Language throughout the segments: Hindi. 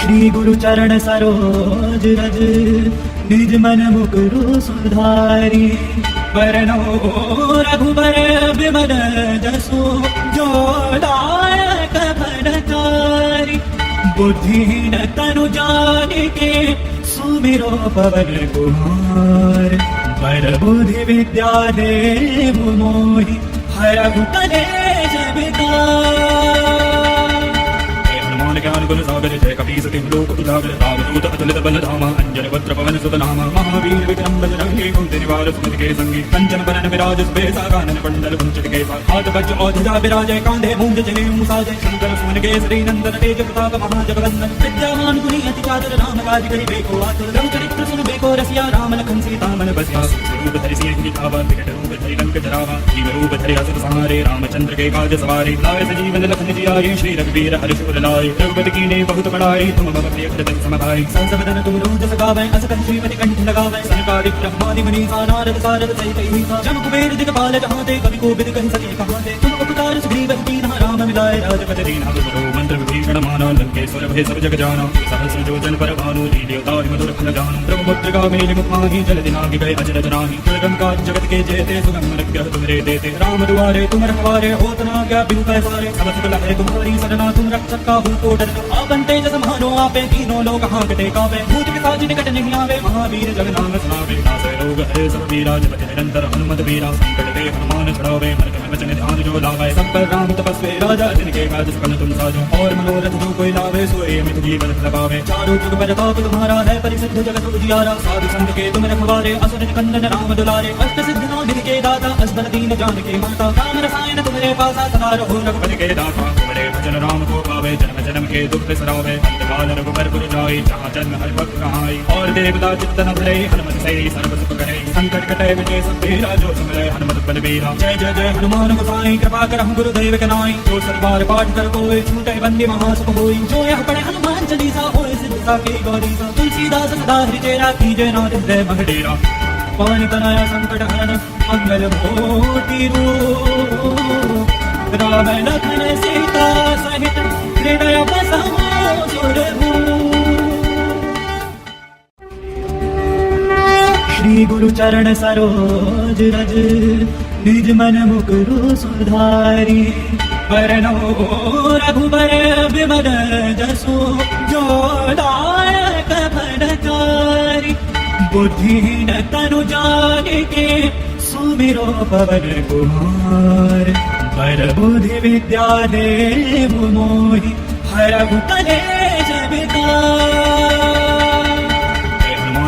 श्री गुरु चरण सरोज रज निज मन मुकुरु सुधारी। बरनो रघुबर विमल जसु जो दायक फलचारी। बुद्धिहीन तनु जानिके सुमिरो पवन कुमार। बर बुद्धि विद्या देव मोहि हरहु कलेश विकार। ज्ञान गुण सागर जय कपी सति लोक उजागर रामदूत अतुलित बल धामा। अंजन वज्र पवन सुत नामा। महावीर विक्रम बजरंगी कुंती निवार सुमति के संगी। कंचन बरन विराज सुबेसा कानन कुंडल कुंचित केसा। हाथ वज्र औध्या विराजय कांधे मूंज जनेऊ साजय। शंकर सुमन केसरी नंदन तेज प्रताप महाजगवंदन। विद्यावान गुणी अति चातुर राम काज करिबेको आतुर। रघुचरित्र सुनबेको रसिया राम लखन सीता मन बसिया। रूप धरि सिंह दिखावा विकट रूप धरि लंक जरावा। जीव रूप धरि असुर संहारे रामचंद्र के काज सवारे। लाए सजीवन लखन जियाए श्री रघुवीर हर्ष उर लाए। रघुपति कीन्हे बहुत बड़ाई तुम मम प्रिय भरत सम भाई। सहस बदन तुम रोज सगावै अस कहि श्रीमति कंठ लगावै। सनकादिक ब्रह्मादि मुनीसा नारद सारद सहित अहिसा। जम कुबेर दिक्पाल जहाँ ते कवि कोविद कहि सके कहाँ ते। तुम उपकार सुग्रीव कीन्हा राम मिलाए राजपति दीन्हा। तुमरो मंत्र विभीषण माना लंकेश्वर भय सब जग जाना। सहस्र योजन पर भानु लील्योताहि मधुर फल जानु। ब्रह्मपुत्र मेलि मुख माहि जल दिनाहि गए अजर जनाहि। दुर्गम काज जगत के जेते सुगम रघ्य तुमरे देते। राम दुआरे तुम रखवारे होत न आज्ञा बिनु पैसारे। सब सुख लहै तुम्हारी सरना तुम रक्षक काहू को डर। आपन तेज समानो आपे तीनों लोग हांकते कांपे। भूत पिशाच निकट नहीं आवे महावीर जग नाम सुनावे। नासै रोग हरे सब पीरा जपति निरंतर हनुमत वीरा। संकट ते हनुमान छुड़ावे मन क्रम वचन ध्यान जो लावे। सब पर राम तपस्वी राजा जिनके काज सकल तुम साजो। और मनोरथ जो कोई लावे सोए मित जीवन लगावे। चारों जुग प्रताप तुम्हारा है परिसिद्ध जगत उजियारा। साधु संत के तुम रखवारे असुर निकंदन राम दुलारे। अष्ट सिद्ध नौ निधि के दाता असबर दीन जान के माता। राम रसायन तुम्हारे पासा सदा रहो रघुपति के दाता। तुम्हारे भजन राम को पावे जन्म जन्म के दुख बिसरावे। अंतकाल रघुबर पुर जाई जहाँ जन्म हरि भक्त कहाई। और देवता चित्तन धरे हनुमत से सर्व सुख करे। संकट कटे विजय सब तेरा जो सुमरे हनुमत बलबीरा। जय जय जय हनुमान गोसाई कृपा करहु गुरुदेव के नाई। जो सरबार पाठ कर कोई छूटे बंदी महासुख होई। जो यह पढ़े हनुमान चालीसा होए सिद्ध साकी गौरीसा। तुलसीदास सदा हरिचेरा कीजय नाथ हृदय मह डेरा। पवन तनया संकट हरन मंगल मूर्ति रूप। राम लखन सीता सहित हृदय बसमो श्री गुरु चरण सरोज रज निज मन मुकुरु सुधारी। बरनो रघुबर विमल जसु जो दायक फलचारी। बुद्धिहीन तनु जानिके सुमिरो पवन कुमार। बर बुद्धि विद्या देव मोहि हरहु कलेश विकार।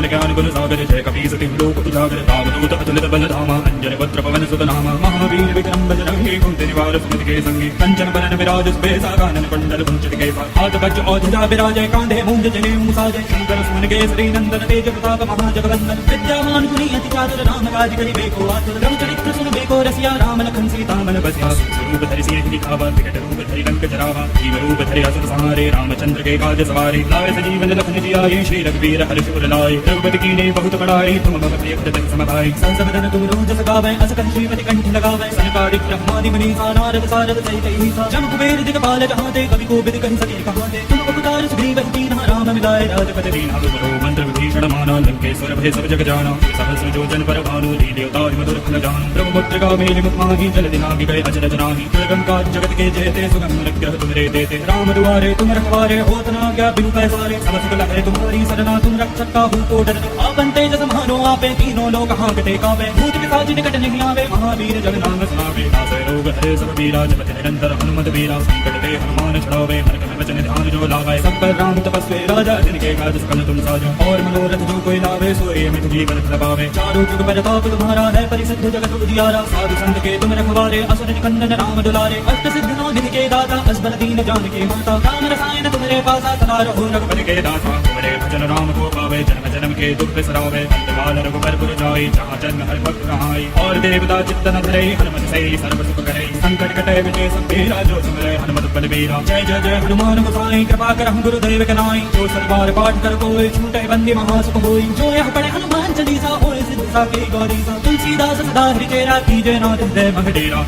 ज्ञान गुण सागर जय कपी सति लोक उजागर रामदूत अतुलित बल धामा। अंजन वज्र पवन सुत नामा। महावीर विक्रम बजरंगी कुंती निवार सुमति के संगी। कंचन बरन विराज सुबेसा कानन कुंडल कुंचित केसा। हाथ वज्र औध्या विराजय कांधे मूंज जनेऊ साजय। शंकर सुमन केसरी नंदन तेज प्रताप महाजगवंदन। विद्यावान गुणी अति चातुर राम काज करिबेको आतुर। रघुचरित्र सुनबेको रसिया राम लखन सीता मन बसिया। रूप धरि सिंह दिखावा विकट रूप धरि लंक जरावा। जीव रूप धरि असुर संहारे रामचंद्र के काज सवारे। लाए सजीवन लखन जियाए श्री रघुवीर हर्ष उर लाए। रघुपति कीन्हे बहुत बड़ाई तुम मम प्रिय भरत सम भाई। सहस बदन तुम रोज सगावै अस कहि श्रीमति कंठ लगावै। सनकादिक ब्रह्मादि मुनीसा नारद सारद सहित अहिसा। जम कुबेर दिक्पाल जहाँ ते कवि कोविद कहि सके कहाँ ते। तुम उपकार सुग्रीव कीन्हा राम मिलाए राजपति दीन्हा। तुमरो मंत्र विभीषण माना लंकेश्वर भय सब जग जाना। सहस्र योजन पर भानु लील्योताहि मधुर फल जानु। ब्रह्मपुत्र मेलि मुख माहि जल दिनाहि गए अजर जनाहि। दुर्गम काज जगत के जेते सुगम रघ्य तुमरे देते। राम दुआरे तुम रखवारे होत न आज्ञा बिनु पैसारे। सब सुख लहै तुम्हारी सरना तुम रक्षक काहू को डर। आपन तेज समानो आपे तीनों लोग हांकते कांपे। भूत पिशाच निकट नहीं आवे महावीर जग नाम सुनावे। नासै रोग हरे सब पीरा जपति निरंतर हनुमत वीरा। संकट ते हनुमान छुड़ावे मन क्रम वचन ध्यान जो लावे। सब पर राम तपस्वी राजा जिनके काज सकल तुम साजो। और मनोरथ जो कोई लावे सोए मित जीवन लगावे। चारों जुग प्रताप तुम्हारा है परिसिद्ध जगत उजियारा। साधु संत के तुम रखवारे असुर निकंदन राम दुलारे। अष्ट सिद्ध नौ निधि के दाता असबर दीन जान के माता। राम रसायन तुम्हारे पासा सदा रहो रघुपति के दाता। तुम्हारे भजन राम को पावे जन्म जन्म के दुख बिसरावे। अंतकाल रघुबर पुर जाई जहाँ जन्म हरि भक्त कहाई। और देवता चित्तन धरे हनुमत से सर्व सुख करे। संकट कटे विजय सब तेरा जो सुमरे हनुमत बलबीरा। जय जय जय हनुमान गोसाई कृपा करहु गुरुदेव के नाई। जो सरबार पाठ कर कोई छूटे बंदी महासुख होई। जो यह पढ़े हनुमान चालीसा होए सिद्ध साकी गौरीसा। तुलसीदास सदा हरिचेरा कीजय नाथ हृदय मह डेरा।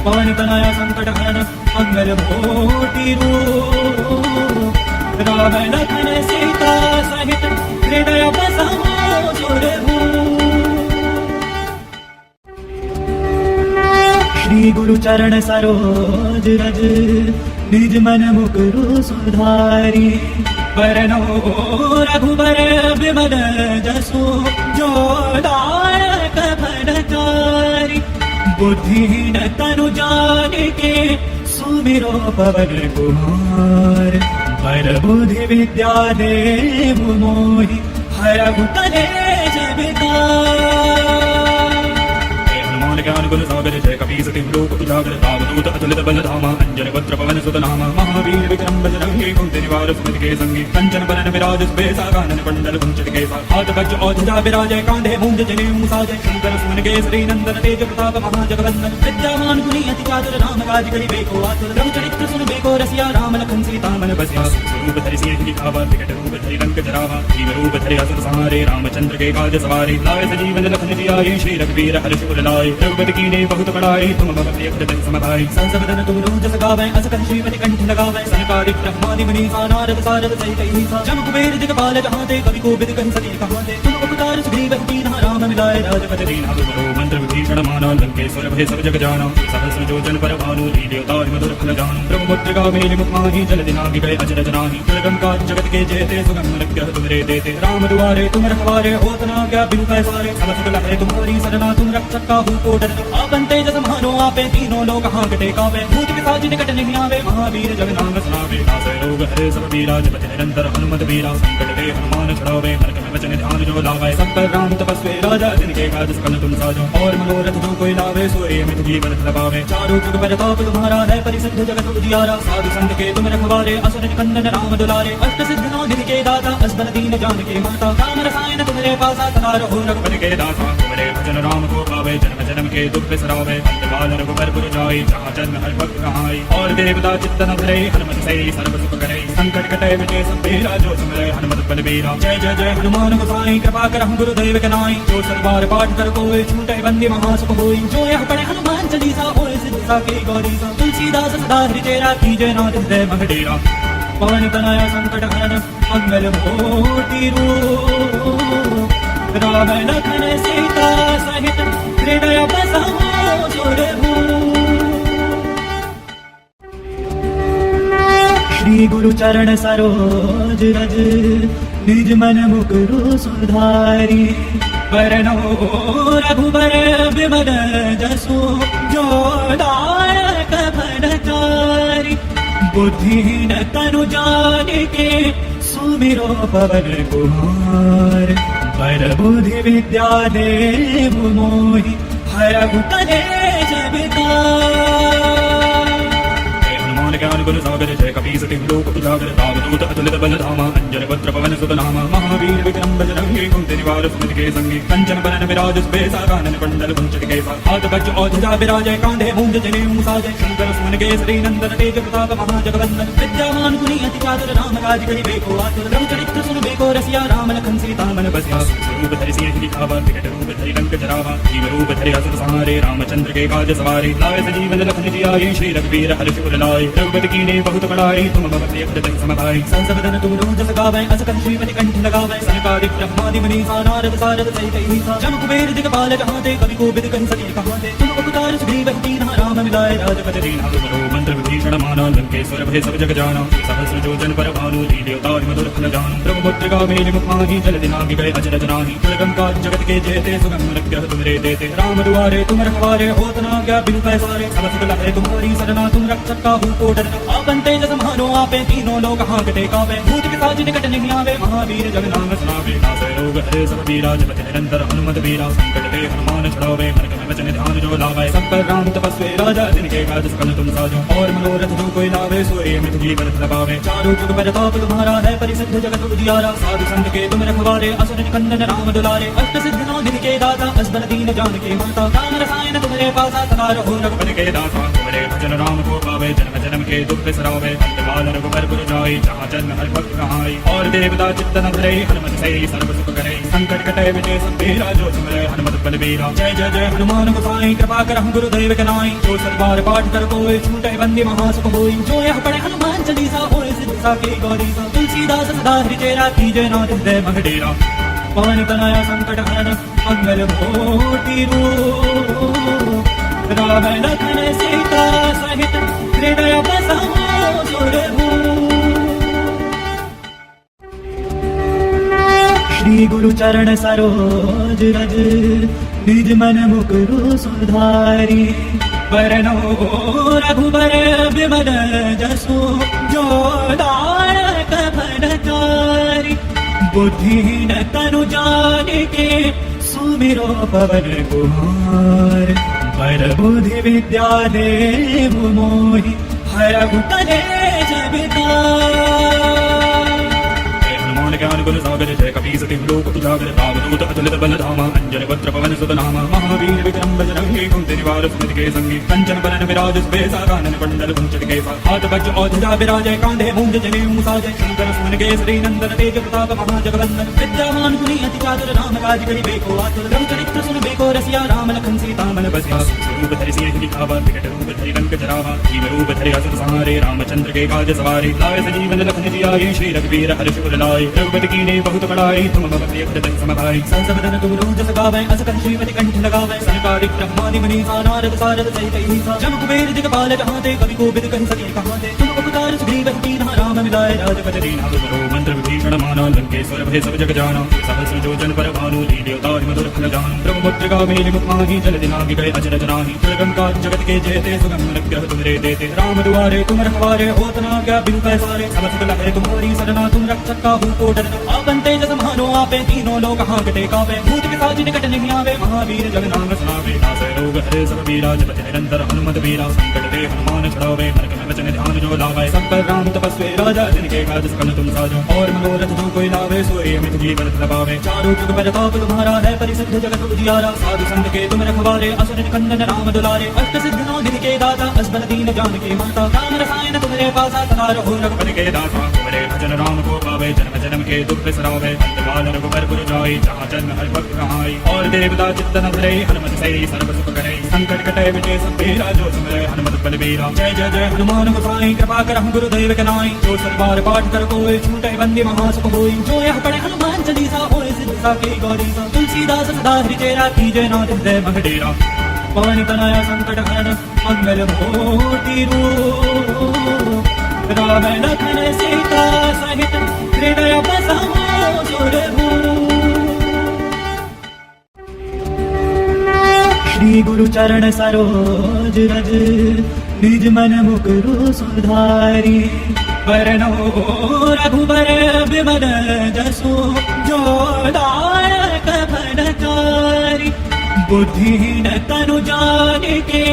पवन तनया संकट हरन मंगल मूर्ति रूप। राम लखन गुरु चरण सरोज रज, निज मन मुकुरु सुधारी। बरनो रघुबर विमल जसु, जो दायक फलचारि। बुद्धिहीन तनु जानिके, सुमिरो पवन कुमार। पर बुद्धि विद्या देहु मोहि, हरहु कलेश विकार। ज्ञान गुण सागर जय कपीस तिलोक उजागर, रामदूत अतुलित बल धामा। अंजन वज्र पवन सुत नामा, महावीर विक्रम बजरंगी। कुंती निवार सुमति के संगी, कंचन बरन विराज सुबेसा। कानन कुंडल कुंचित केसा, हाथ वज्र और ध्वजा विराजय। कांधे मूंज जनेऊ साजय, शंकर सुमन केसरी नंदन। तेज प्रताप महाजगवंदन, विद्यावान गुणी अति चातुर। राम काज करिबेको आतुर, रघुचरित्र सुनबेको रसिया। राम लखन सीता मन बसिया, स्वरूप धरि सिंह दिखावा। विकट रूप धरि लंक जरावा, जीव रूप धरि असुर संहारे। रामचंद्र के काज सवारे, लाए सजीवन लखन जियाए। श्री रघुवीर हर्ष उर लाए, रघुपति कीन्हे बहुत बड़ाई। तुम मम प्रिय भजन सम भाई, संस बदन तुम रोजस गावै। अस कहि श्रीमति कंठ लगावै, सनकादिक ब्रह्मादि मुनीसा। नारद सारद सहित अहिसा, जम कुबेर दिक्पाल जहाते। कवि कोविद कहि सके कहाते, तुम उपकार सुग्रीव कीन्हा। राम मिलाए राजपद दीन्हा। तुमरो मंत्र विभीषण माना, लंकेश्वर भय सब जग जाना। सहस्र योजन पर भानु, लील्योताहि मधुर फल जानु। ब्रह्मपुत्र मेलि मुख माहि, जल दिनाहि गए अजर जनाहि। दुर्गम काज जगत के जेते, सुगम अनुग्रह तुमरे देते। राम दुआरे तुम रखवारे, होत न आज्ञा बिनु पैसारे। सब सुख लहै तुम्हारी सरना, तुम रक्षक काहू को डरना। आपन तेज समानो आपे, तीनों लोग हांकते कांपे। भूत पिशाच निकट नहीं आवे, महावीर जग नाम सुनावे। नासै रोग हरे सब पीरा, जपति निरंतर हनुमत बीरा। संकट ते हनुमान छुड़ावे, मन क्रम वचन ध्यान जो लावे। सब पर राम तपस्वी राजा, जिनके काज सकल तुम साजो। और मनोरथ जो कोई लावे, सोए मित जीवन लगावे। चारों जुग परताप तुम्हारा है, परिसिद्ध जगत उजियारा। साधु संत के तुम रखवारे, असुर निकंदन राम दुलारे। अष्ट सिद्ध नौ निधि के दाता, असबर दीन जानकी माता। राम रसायन तुम्हारे पासा, सदा रहो रघुपति के दासा। तुम्हारे भजन राम को पावे, जन्म जन्म के दुख बिसरावे। अंतकाल रघुबर पुर जाई, जहाँ जन्म हर भक्त कहाई। और देवता चित्तन धरे, हनुमत से सर्व सुख करे। संकट कटे मिटे सब पीरा, जो सुमरे हनुमत बलबीरा। जय जय जय हनुमान गोसाई, कृपा करहु गुरुदेव के नाई। जो सतबार पाठ कर कोई, छूटे बंदी महासुख होई। जो यह पढ़े हनुमान चालीसा, होय सिद्धि साखी गौरीसा। तुलसीदास सदा हरि चेरा, कीजय नाथ हृदय मह डेरा। पवन तनय संकट हरन, मंगल मूर्ति रूप। राम लखन सीता सहित, हृदय बसाओ सुरभूप। श्री गुरु चरण सरोज रज, निज मन मुकुरु सुधारी। बरनो रघुबर विमल जसु, जो दायक फलचारि। बुद्धिहीन तनु जानिके, सुमिरो पवन कुमार। पर बुद्धि विद्या देहु मोहि, हरहु कलेश विकार। ज्ञान गुण सागर जय कपीस तिलोक उजागर। रामदूत अतुलित बल धामा, अंजन वज्र पवन सुत नामा। महावीर विक्रम बजरंगी, कुंती निवार सुमति के संगी। कंचन बरन विराज सुबेसा, कानन कुंडल कुंचित केसा। हाथ वज्र और ध्वजा विराजय, कांधे मूंज जनेऊ साजय। शंकर सुमन केसरी नंदन, तेज प्रताप महाजगवंदन। विद्यावान गुणी अति चातुर, राम काज करिबेको आतुर। रघुचरित्र सुनबेको रसिया, राम लखन सीता मन बसिया। स्वरूप धरि सिंह दिखावा, विकट रूप धरि लंक जरावा। जीव रूप धरि असुर संहारे, रामचंद्र के काज सवारे। लाए सजीवन लखन जियाए, श्री रघुवीर हर्ष उर लाए। रघुपति कीन्हे बहुत बड़ाई, तुम मम प्रिय भजन सम भाई। संस बदन तुम रोजस गावै, अस कहि श्रीमति कंठ लगावै। सनकादिक ब्रह्मादि मुनीसा, नारद सारद सहित अहिसा। जम कुबेर दिक्पाल जहाते, कवि कोविद कहि सके कहाते। तुम उपकार सुग्रीव कीन्हा, राम मिलाए राजपद दीन्हा। तुमरो मंत्र विभीषण माना, लंकेश्वर भय सब जग जाना। सहस्र योजन पर भानु, लील्योताहि मधुर फल जानु। ब्रह्मपुत्र मेलि मुख माहि, जल दिनाहि गए अजर जनाहि। दुर्गम काज जगत के जेते, सुगम अनुग्रह तुमरे देते। राम दुआरे तुम रखवारे, होत न आज्ञा बिनु पैसारे। सब सुख लहै तुम्हारी सरना, तुम रक्षक काहू को डरना। आपन तेज समानो आपे, तीनों लोग हांकते कांपे। भूत पिशाच निकट नहीं आवे, महावीर जग नाम सुनावे। नासै रोग हरे सब पीरा, जपति निरंतर हनुमत बीरा। संकट ते हनुमान छुड़ावे, मन क्रम वचन ध्यान जो लावे। सब पर राम तपस्वी राजा, जिनके काज सकल तुम साजो। और मनोरथ जो कोई लावे, सोए मित जीवन लगावे। चारों जुग परताप तुम्हारा है, परिसिद्ध जगत उजियारा। साधु संत के तुम रखवारे, असुर निकंदन राम दुलारे। अष्ट सिद्ध नौ निधि के दाता, असबर दीन जानकी माता। राम रसायन तुम्हारे पासा, सदा रहो रघुपति के दासा। तुम्हारे भजन राम को पावे, जन्म जन्म के दुख बिसरावे। अंतकाल रघुबर पुर जाई, जहाँ जन्म हर भक्त कहाई। और देवता चित्तन धरे, हनुमत से सर्व सुख करे। संकट कटे मिटे सब पीरा, जो सुमरे हनुमत बलबीरा। जय जय जय हनुमान गोसाई, कृपा करहु गुरुदेव के नाई। जो सतबार पाठ कर कोई, छूटे बंदी महासुख होई। जो यह पढ़े हनुमान चालीसा, होय सिद्धि साखी गौरीसा। तुलसीदास सदा हरि चेरा, कीजय नाथ हृदय मह डेरा। पवन तनय संकट हरन, मंगल मूर्ति रूप। राम लखन सीता सहित हृदय बसाओ सुरभूप। श्री गुरु चरण सरोज रज निज मन मुकुरु सुधारी। वरनो रघुबर विमल जसु जो दायक फलचारी। बुद्धिहीन तनु जानिके सुमिरो पवन कुमार। पर बुद्धि विद्या देहु मोहि हरहु कलेश विकार। ज्ञान गुण सागर जय कपी सति लोक उजागर। रामदूत अतुलित बल धामा अंजन वज्र पवन सुत नामा। महावीर विक्रम बजरंगी कुंती निवार सुमति के संगी। कंचन बरन विराज सुबेसा कानन कुंडल कुंचित केसा। हाथ वज्र और ध्वजा विराजय कांधे मूंज जनेऊ साजय। शंकर सुमन केसरी नंदन तेज प्रताप महाजगवंदन। विद्यावान गुणी अति चातुर राम काज करिबेको आतुर। रघुचरित्र सुनबेको रसिया राम लखन सीता मन बसिया। रूप धरि सिंह दिखावा विकट रूप धरि लंक जरावा। जीव रूप धरि असुर संहारे रामचंद्र के काज सवारे। लाए सजीवन लखन जियाए श्री रघुवीर हर्ष उर लाए। रघुपति कीन्हे बहुत बड़ाई तुम मम प्रिय भरत सम भाई। संस बदन तुम रोज गावै अस कहि श्रीमति कंठ लगावै। सनकादिक ब्रह्मादि मुनीसा नारद सारद सहित अहिसा। जम कुबेर दिगपाल जहांते कवि कोविद कहि सके कहांते। तुम उपकार सुग्रीव कीन्हा राम मिलाए राजपद दीन्हा। तुमरो मंत्र विभीषण माना लंकेश्वर भय सब जग जाना। सहस्र योजन पर भानु लील्यो तारि मधुर फल जानु। ब्रह्मपुत्र गावेली मुख माहि जल दिनाहि गए अजर जनाहि। दुर्गम जगत के जेते सुगम अनुग्रह तुमरे देते। राम दुआरे तुम रखवारे होत न क्या बिनु पैसारे। सब सुख लहै तुम्हारी सरना तुम रक्षक काहू को डरना। आपन तेज समानो आपे तीनों लोक हांकते कापे। भूत पिशाच निकट नहीं आवे महावीर जग नाम सुनावे। नासै रोग हरे सब पीरा जपति निरंतर हनुमत वीरा। संकट ते हनुमान छुड़ावे मन क्रम वचन ध्यान जो लावे। सब पर राम तपस्वी राजा जिनके काज सकल तुम साजो। और मनोरथ जो कोई लावे सोए अमित जीवन लबावे। चारों जुग प्रताप तुम्हारा है परिसिद्ध जगत उजियारा। साधु संत के तुम रखवारे असुर निकंदन राम दुलारे। अष्ट सिद्ध नौ निधि के दाता असबर दीन जानकी माता। राम रसायन तुम्हारे पासा सदा रहो रघुपति के दाता। तुम्हारे भजन राम को पावे जन्म जन्म के दुख बिसरावे। अंतकाल रघुबर पुर जाई जहाँ जन्म हरि भक्त कहाई। और देवता चित्तन धरे हनुमत से सर्व सुख करे। संकट कटे विजय सब तेरा जो सुमरे हनुमत बलबीरा। जय जय जय हनुमान गोसाई कृपा करहु गुरुदेव के नाई। जो सतबार पाठ कर कोई छूटे बंदी महासुख होई। जो यह पढ़े हनुमान चालीसा होए सिद्धि साखी गौरीसा। तुलसीदास सदा हरि चेरा कीजय नाथ हृदय मह डेरा। पवन तनया संकट हरण मंगल मूर्ति रूप। राम लखन सीता सहित हृदय बसाओ सुरभूप। श्री गुरु चरण सरोज रज निज मन मुकुरु सुधारी। वरनो रघुबर विमल जसु जो दायक फलचारी। बुद्धिहीन तनु जानिके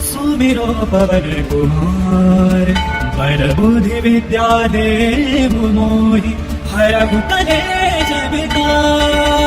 सुमिरो पवन कुमार। पर बुद्धि विद्या देहु मोहि हरहु कलेश विकार।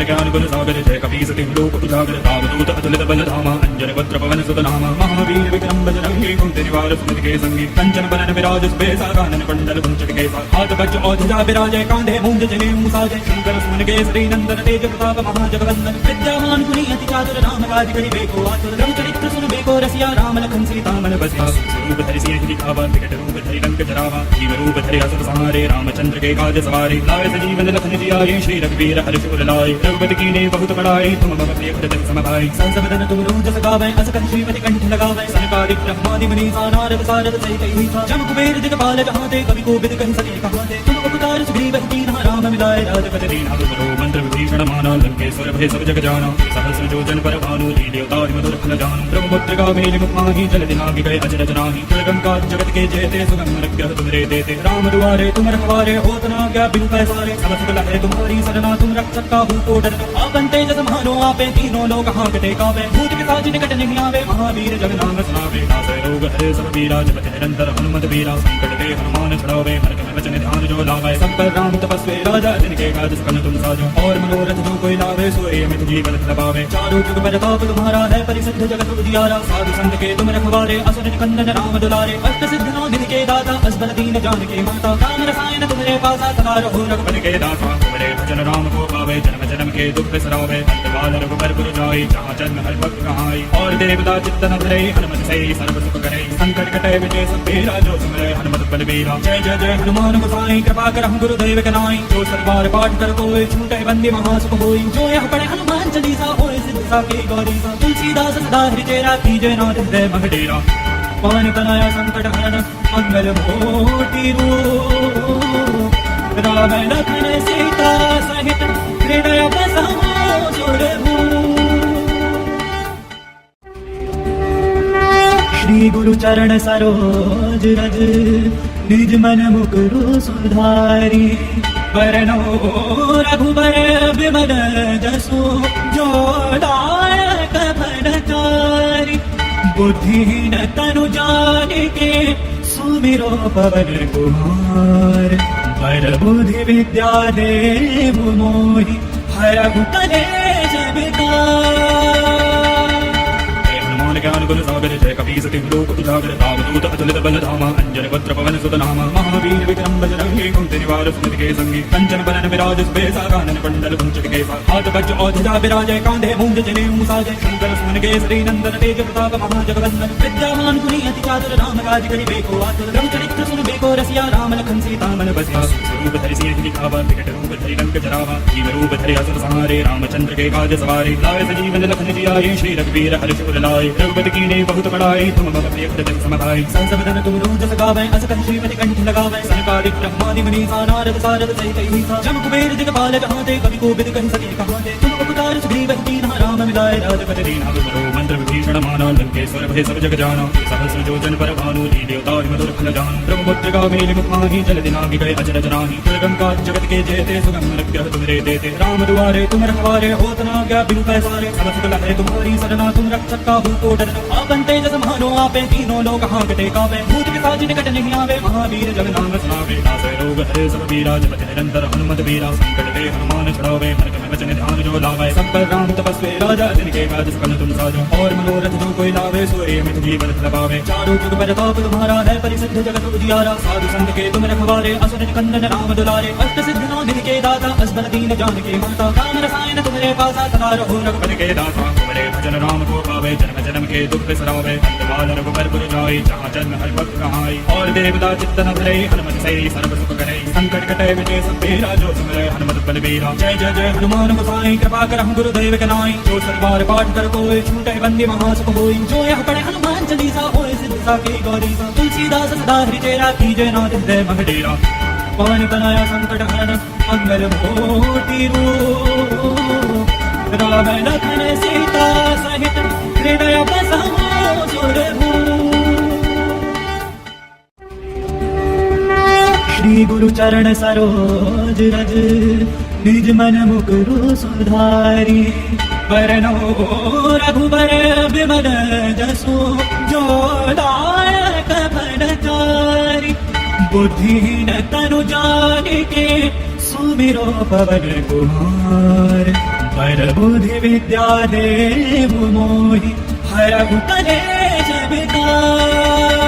ज्ञान गुण सागर जय कपी सति लोक उजागर। रामदूत अतुलित बल धामा अंजन वज्र पवन सुत नामा। महावीर विक्रम बजरंगी कुंती निवार सुमति के संगी। कंचन बरन विराज सुबेसा कानन कुंडल कुंचित केसा। हाथ वज्र और ध्वजा विराजय कांधे मूंज जनेऊ साजय। शंकर सुमन केसरी नंदन तेज प्रताप महाजगवंदन। विद्यावान गुणी अति चातुर राम काज करिबेको आतुर। रघुचरित्र सुनबेको रसिया राम लखन सीता मन बसिया। रूप धरि सिंह दिखावा विकट रूप धरि लंक जरावा। जीव रूप धरि असुर संहारे रामचंद्र के काज सवारे। लाए सजीवन लखन जियाए श्री रघुवीर हर्ष उर लाए। रघुपति कीन्हे बहुत बड़ाई तुम मम प्रिय भरत सम भाई। संस बदन तुम रोज गावै अस कहि श्रीमति कंठ लगावै। सनकादिक ब्रह्मादि मुनीसा नारद सारद सहित अहिसा। जम कुबेर दिगपाल जहांते कवि कोविद कहि सके कहांते। तुम उपकार सुग्रीव कीन्हा राम मिलाए राजपद दीन्हा। तुमरो मंत्र विभीषण माना लंकेश्वर भय सब जग जाना। सहस्र योजन पर भानु लील्यो तारि मधुर फल जानु। ब्रह्मपुत्र गावेली मुख माहि जल दिनाहि गए अजर जनाहि। दुर्गम जगत के जेते सुगम अनुग्रह तुमरे देते। राम दुआरे तुम रखवारे होत न क्या बिनु पैसारे। सब सुख लहै तुम्हारी सरना तुम रक्षक काहू को डरना। आपन तेज समानो आपे तीनों लोक हांकते कापे। भूत पिशाच निकट नहीं आवे महावीर जग नाम सुनावे। नासै रोग हरे सब पीरा जपति निरंतर हनुमत वीरा। संकट ते हनुमान छुड़ावे मन क्रम वचन ध्यान जो लावे। सब पर राम तपस्वी राजा जिनके काज सकल तुम साजो। और मनोरथ जो कोई लावे सोए अमित जीवन लबावे। चारों जुग प्रताप तुम्हारा है परिसिद्ध जगत उजियारा। साधु संत के तुम रखवारे असुर निकंदन राम दुलारे। अष्ट सिद्ध नौ निधि के दाता असबर दीन जानकी माता। राम रसायन तुम्हारे पासा सदा रहो रघुपति के दाता। तुम्हारे भजन राम को पावे जन्म जन्म के दुख बिसरावे। अंतकाल रघुबर पुर जाई जहाँ जन्म हरि भक्त कहाई। और देवता चित्तन धरे हनुमत से सर्व सुख करे। संकट कटे विजय सब तेरा जो सुमरे हनुमत बलबीरा। जय जय जय हनुमान गोसाई कृपा करहु गुरुदेव के नाई। जो सतबार पाठ कर कोई छूटे बंदी महासुख होई। जो यह पढ़े हनुमान चालीसा होए सिद्ध साखी गौरीसा। तुलसीदास सदा हृदय राखी जय नाथ हृदय मह डेरा। पवन तनया संकट हरण मंगल मूर्ति रूप। राम लखन सीता सहित हृदय बसहु सुरभूप। श्री गुरु चरण सरोज रज निज मन मुकुरु सुधारी। वरनो रघुबर विमल जसु जो दायक फलचारी। बुद्धिहीन तनु जानिके सुमिरो पवन कुमार। बर बुद्धि विद्या देहु मोहि हरहु कलेश विकार। ज्ञान गुण सागर जय कपीस तिहु लोक उजागर। रामदूत अतुलित बल धामा अंजन पत्र पवन सुत नामा। महावीर विक्रम बजरंगी कुंती निवार सुमति के संगी। कंचन बरन विराज सुबेसा कानन कुंडल कुंचित केसा। हाथ वज्र औजजा विराजय कांधे मूंज जनेऊ साजय। शंकर सुमन केसरी नंदन तेज प्रताप महाजगवंदन। विद्यावान गुणी अति चातुर राम काज करिबेको आतुर। रघुचरित्र सुनबेको रसिया राम लखन सीता मन बसिया। स्वरूप धरि सिंह दिखावा विकट रूप धरि लंक जरावा। जीव रूप धरि असुर संहारे रामचंद्र के काज सवारे। लाए सजीवन लखन जियाए श्री रघुवीर हर्ष उर लाए। रघुपति कीन्ही बहुत बड़ाई तुम मम प्रिय भजन सम भाई। संसबदन तुम रोज गावै अस कहि श्रीमति कंठ लगावै। सनकादिक ब्रह्मादि मुनीसा नारद सारद सहित अहिसा। जम कुबेर दिगपाल जहांते कवि कोविद कहि सके कहांते। तुम उपकार सुग्रीव कीन्हा राम मिलाए राजपति दीन्हा। तुमरो मंत्र विभीषण माना लंकेश्वर भय सब जग जाना। सहस्र योजन पर भानु लील्योताहि मधुर फल जानु। ब्रह्मपुत्र गावेली मुखाहि जल दिनाहि गए अचरज नाहि। दुर्गम काज जगत के जेते सुगम अनुग्रह तुमरे देते। राम दुआरे तुम रखवारे होत न आज्ञा बिनु पैसारे। सब सुख लहै तुम्हारी सरना तुम रक्षक काहू को डरना। आपन तेज समानो आपे तीनों लोक हांकते कावे। भूत पिशाच निकट नहीं आवे महावीर जग नाम सुनावे। नासै रोग हरे सब पीरा जपति निरंतर हनुमत वीरा। संकट ते हनुमान छुड़ावे मन क्रम वचन ध्यान जो लावे। सब पर राम तपस्वी राजा जिनके काज सकल तुम साजो। और मनोरथ जो कोई लावे सोए मित जीवन फल पावे। चारों जुग परताप तुम्हारा है परिसिद्ध जगत उजियारा। साधु संत के तुम रखवारे असुर निकंदन राम दुलारे। अष्ट सिद्ध नौ निधि के दाता असबर दीन जानकी माता। राम रसायन तुम्हारे पासा सदा रहो रघुपति के दाता। तुम्हारे भजन राम को पावे जन्म जन्म के दुख बिसरावे। अंतकाल रघुबर पुर जाई जहाँ जन्म हरि भक्त कहाई। और देवता चित्त न धरे हनुमत से सर्व सुख करे। संकट कटे मिटे सब पीरा जो सुमिरै हनुमत बलबीरा। जय जय जय हनुमान गोसाई कृपा करहु गुरुदेव के नाई। जो सतबार पाठ कर कोई छूटे बंदी महासुख होई। जो यह पढ़े हनुमान चालीसा होए सिद्ध साखी गौरीसा। तुलसीदास सदा हृदय राखी जय नाथ हृदय मह डेरा। पवन तनया संकट हरण मंगल मूर्ति रूप। राम लखन सीता सहित हृदय बसहु सुरभूप। श्री गुरु चरण सरोज रज निज मन मुकुरु सुधारी। वरनो रघुबर विमल जसु जो दायक फलचारी। बुद्धिहीन तनु जानिके सुमिरो पवन कुमार। बर बुद्धि विद्या देहु मोहि हरहु कलेश विकार।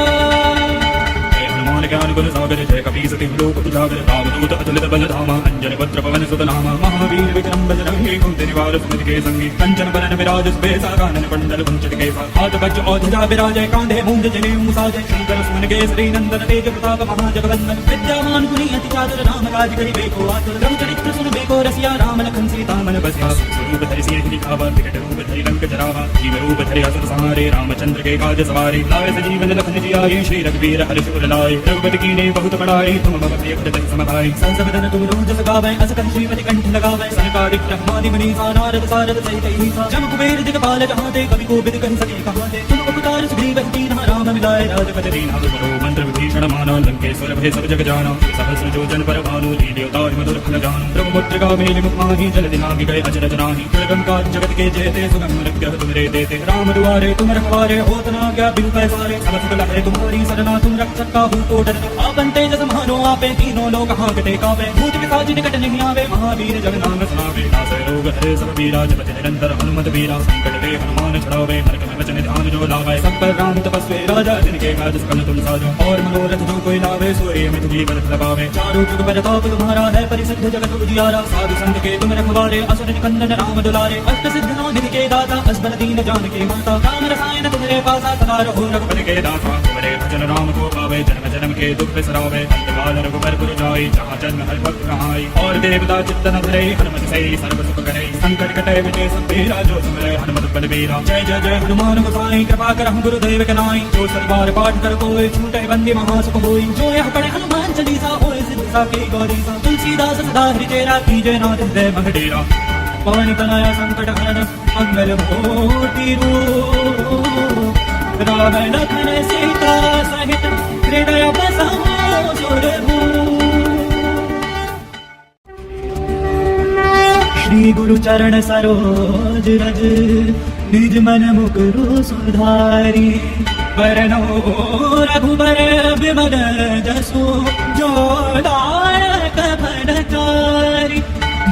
ज्ञान गुण सागर जय कपीस तिहु लोक उजागर। रामदूत अतुलित बल धामा अंजन पत्र पवन सुत नामा। महावीर विक्रम बजरंगी कुंती निवार सुमति के संगी। कंचन बरन विराज सुबेसा कानन कुंडल कुंचित केसा। हाथ वज्र औजजा विराजय कांधे मूंज जनेऊ साजय। शंकर सुमन केसरी नंदन तेज प्रताप महाजगवंदन। विद्यावान गुणी अति चातुर राम काज करिबेको आतुर। रघुचरित्र सुनबेको रसिया राम लखन सीता मन बसिया। स्वरूप धरि सिंह दिखावा विकट रूप धरि लंक जरावा। जीव रूप धरि असुर संहारे रामचंद्र के काज सवारे। लाए सजीवन लखन जियाए श्री रघुवीर हर्ष उर लाए। रघुपति कीन्ही बहुत बड़ाई तुम मम प्रिय भजन सम भाई। संसबदन तुम रोज गावै अस कहि श्रीमति कंठ लगावै। सनकादिक ब्रह्मादि मुनीसा नारद सारद सहित अहिसा। जम कुबेर दिगपाल जहांते कवि कोविद कहि सके कहांते। तुम उपकार सुग्रीव कीन्हा राम मिलाए राजपति दीन्हा। तुमरो मंत्र विभीषण माना लंकेश्वर भय सब जग जाना। सहस्र योजन पर भानु लील्योताहि मधुर फल जानु। ब्रह्मपुत्र गावेली मुखाहि जल दिनाहि गए अचरज नाहि। दुर्गम काज जगत के जेते सुगम अनुग्रह तुमरे देते। राम दुआरे तुम रखवारे होत न आज्ञा बिनु पैसारे। सब सुख लहै तुम्हारी सरना तुम रक्षक काहू को डरना। आपन तेज समानो आपे तीनों लोक हांकते कावे। भूत पिशाच निकट नहीं आवे महावीर जग नाम सुनावे। नासै रोग हरे सब पीरा जपति निरंतर हनुमत वीरा। संकट ते हनुमान छुड़ावे मन क्रम वचन ध्यान जो लावे। सब पर राम तपस्वी राजा जिनके काज सकल तुम साजो। और मनोरथ जो कोई लावे सोए मित जीवन फल पावे। चारों जुग परताप तुम्हारा है परिसिद्ध जगत उजियारा। साधु संत के तुम रखवारे असुर निकंदन राम दुलारे। अष्ट सिद्ध नौ निधि के दाता असबर दीन जानकी माता। राम रसायन तुम्हारे पासा सदा रहो रघुपति के दाता। तुम्हारे भजन राम को पावे, जन्म जन्म के दुख बिसरावे, अंतकाल रघुबर पुर जाई, जहाँ जन्म हरि भक्त कहाई। और देवता चित्तन धरे, हनुमत से सर्व सुख करे, संकट कटे विजय सब तेरा, जो सुमरे हनुमत बलबीरा। जय जय जय हनुमान गोसाई, कृपा करहु गुरुदेव के नाई, जो सतबार पाठ कर कोई, छूटे बंदी महासुख होई। जो यह पढ़े हनुमान चालीसा, होए सिद्ध साखी गौरी सा, तुलसीदास सदा हरिचेरा, कीजय नाथ हृदय मह डेरा। पवन तनया संकट हरण, मंगल मूर्ति रूप, राम लखन सीता सहित हृदय बसाओ सुरभूप। श्री गुरु चरण सरोज रज, निज मन मुकुरु सुधारी। वरनो रघुबर विमल जसु, जो दायक फलचारी।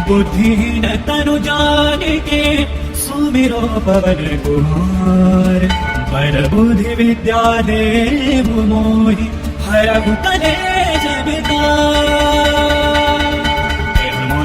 बुद्धिहीन तनु जानिके, सुमिरो पवन कुमार। पर बुद्धि विद्या देहु मोहि, हरहु कलेश विकार।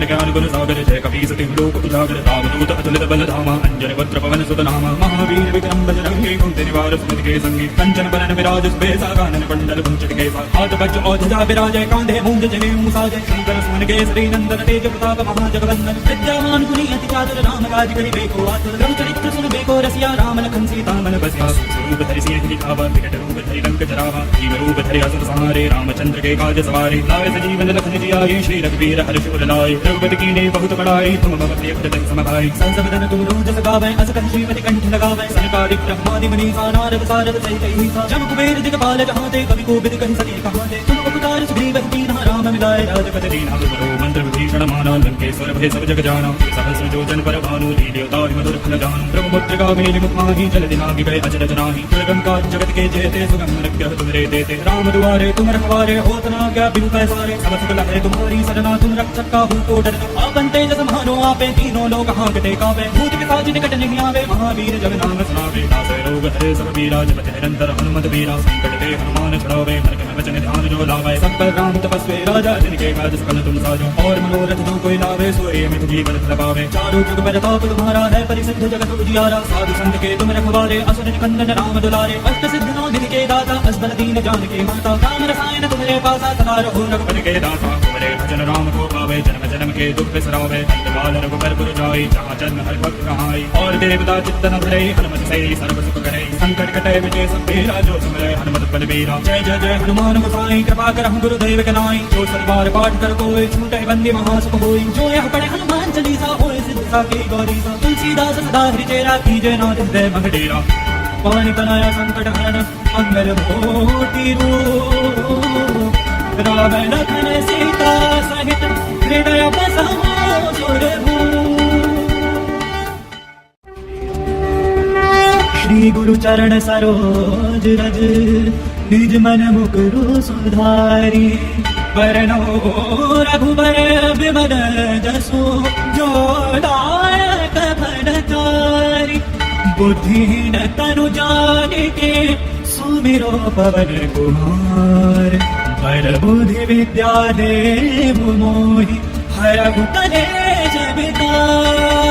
ज्ञान गुण सागर जय कपी सति लोक उजागर, रामदूत अतुलित बल धामा, अंजन वक्त्र पवन सुत नामा। महावीर विक्रम बजरंगी, कुंती निवार सुमति के संगी, कंचन बरन विराज सुबेसा, कानन कुंडल कुंचित केसा। हाथ वज्र और ध्वजा विराजय, कांधे मूंज जनेऊ साजय। शंकर सुमन केसरी नंदन, तेज प्रताप महाजगवंदन। विद्यावान गुणी अति चातुर, राम काज करिबेको आतुर। रघुचरित्र सुनबेको रसिया, राम लखन सीता मन बसिया। स्वरूप धरि सिंह दिखावा, विकट रूप धरि लंक जरावा। जीव रूप धरि असुर संहारे, रामचंद्र के काज सवारे। लाए सजीवन लखन जियाए, श्री रघुवीर हर्ष उर लाए। रघुपति कीन्हे बहुत बड़ाई, तुम मम प्रिय भरत सम भाई। संसदन तुम रोज सगावै, अस कहि श्रीमति कंठ लगावै। सनकादिक ब्रह्मादि मुनीसा, नारद सारद सहित अहिसा। जम कुबेर दिगपाल जहांते, कवि कोविद कहि सके कहाते। तुम उपकार सुग्रीव कीन्हा, राम मिलाए राजपद दीन्हा। तुमरो मंत्र विभीषण माना, लंकेश्वर भय सब जग जाना। सहस्र योजन पर भानु, लील्योताहि मधुर फल जानु। ब्रह्मपुत्र गावेली मुख माहि, जल दिनाहि गए अचरज नाहि। दुर्गम काज जगत के जेते, सुगम अनुग्रह तुमरे देते। राम दुआरे तुम रखवारे, होत न आज्ञा बिनु पैसारे। सब सुख लहै तुम्हारी सरना, तुम रक्षक काहू को डरना। आपन तेज समानो आपे, तीनों लोक हांकते कांपे। भूत पिशाच निकट नहीं आवे, महावीर जब नाम सुनावे। नासै रोग हरे सब पीरा, जपत निरंतर हनुमत वीरा। संकट ते हनुमान छुड़ावे, मन क्रम वचन ध्यान जो लावे। सब पर राम तपस्वी राजा, जिनके काज सकल तुम साजो। और मनोरथ जो कोई लावे, सोए मित जीवन फल पावे। चारों जुग परताप तुम्हारा है, परिसिद्ध जगत उजियारा। साधु संत के तुम रखवारे, असुर निकंदन राम दुलारे। अष्ट सिद्ध नौ निधि के दाता, असबर दीन जानकी माता। राम रसायन तुम्हारे पासा, सदा रहो रघुपति के दाता। तुम्हारे भजन राम को पावे, जन्म जन्म के दुख बिसरावे। अंतकाल रघुबर पुर जाई, जहाँ जन्म हरि भक्त कहाई। और देवता चित्तन धरे, हनुमत से सर्व सुख करे। संकट कटे विजय सब तेरा, जो सुमरे हनुमत बलबीरा। जय जय जय हनुमान गोसाई, कृपा करहु गुरुदेव के नाई। जो सतबार पाठ कर कोई, छूटे बंदी महासुख होई। जो यह पढ़े हनुमान चालीसा, होए सिद्ध साखी गौरी सा। तुलसीदास सदा हरिचेरा, कीजय नाथ हृदय मह डेरा। पवन तनया संकट हरण, मंगल मूर्ति रूप, राम लखन सीता सहित हृदय बसाओ सुरभूप। श्री गुरु चरण सरोज रज, निज मन मुकुरु सुधारी। वरनो रघुबर विमल जसु, जो दायक फलचारी। बुद्धिहीन तनु जानिके, सुमिरो पवन कुमार। पर बुद्धि विद्या देहु मोहि, हरहु कलेश विकार।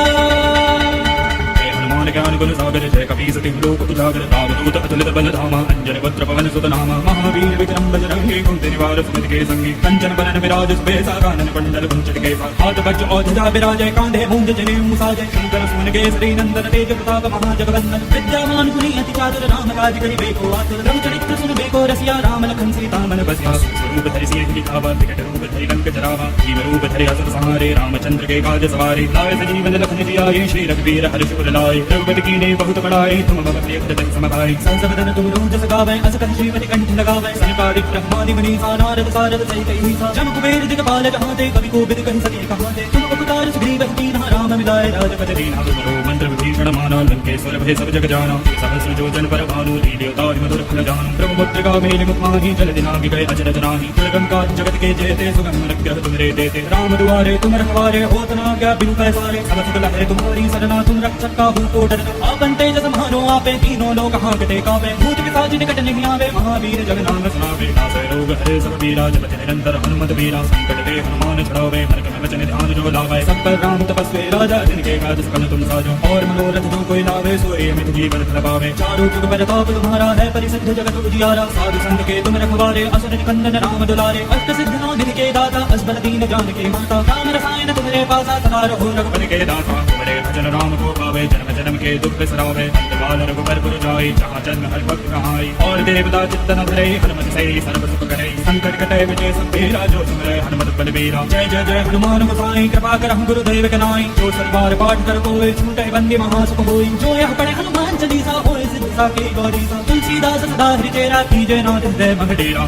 ज्ञान गुण सागर जय कपी सति लोक उजागर। रामदूत अतुलित बल धामा, अंजन वक्त्र पवन सुत नामा। महावीर विक्रम बजरंगी, कुंती निवार सुमति के संगी। कंचन बरन विराज सुबेसा, कानन कुंडल कुंचित केसा। हाथ वज्र और ध्वजा विराजय, कांधे मूंज जनेऊ साजय। शंकर सुमन केसरी नंदन, तेज प्रताप महाजगवंदन। विद्यावान गुणी अति चातुर, राम काज करिबेको आतुर। रघुचरित्र सुनबेको रसिया, राम लखन सीता मन बसिया। स्वरूप धरि सिंह दिखावा, विकट रूप धरि लंक जरावा। जीव रूप धरि असुर संहारे, रामचंद्र के काज सवारे। लाए सजीवन लखन जियाए, श्री रघुवीर हर्ष उर लाए। रघुपति कीन्हे बहुत बड़ाई, तुम मम प्रिय भरत सम भाई। संसदन तुम रोज सगावै, अस कहि श्रीमति कंठ लगावै। सनकादिक ब्रह्मादि मुनीसा, नारद सारद सहित अहिसा। जम कुबेर दिगपाल जहांते, कवि कोविद कहि सके कहाते। तुम उपकार सुग्रीव कीन्हा, राम मिलाए राजपद दीन्हा। तुमरो मंत्र विभीषण माना, लंकेश्वर भय सब जग जाना। सहस्र योजन पर भानु, लील्योताहि मधुर फल जानु। ब्रह्मपुत्र गावेली मुख माहि, जल दिनाहि गए अचरज नाहि। दुर्गम काज जगत के जेते, सुगम अनुग्रह तुमरे देते। राम दुआरे तुम रखवारे, होत न आज्ञा बिनु पैसारे। सब सुख लहै तुम्हारी सरना, तुम रक्षक काहू को डरना। आपन तेज समानो आपे, तीनों लोक हांकते कांपे। भूत पिशाच निकट नहीं आवे, महावीर जग नाम सुनावे। नासै रोग हरे सब पीरा, जपति निरंतर हनुमत वीरा। संकट ते हनुमान छुड़ावे, मन क्रम वचन ध्यान जो लावे। सब पर राम तपस्वी राजा, जिनके काज सकल तुम साजो। और मनोरथ जो कोई लावे, सोई अमित जीवन फल पावे। चारों जुग परताप तुम्हारा है, परिसिद्ध जगत उजियारा। साधु संत के तुम रखवारे, असुर निकंदन राम दुलारे। अष्ट सिद्ध नौ दिन के दाता, असबर दीन जानकी माता। राम रसायन तुम्हारे पासा, सदा रहो रघुपति के दाता। तुम्हारे भजन राम को पावे, जन्म जन्म के दुख बिसरावे। अंत काल रघुबर पुर जाई, जहाँ जन्म हरि भक्त कहाई। और देवता चित्त न धरे, हनुमत से सर्व सुख करे। संकट कटे विजय सब तेरा, जो सुमरे हनुमत बलबीरा। जय जय जय हनुमान गोसाई, कृपा करहु गुरुदेव के नाई। जो सतबार पाठ कर कोई, छूटे बंदी महासुख होई। जो यह पढ़े हनुमान चालीसा, होए सिद्ध साकी गौरीसा। तुलसीदास सदा हरि चेरा, कीजे नाथ हृदय मह डेरा।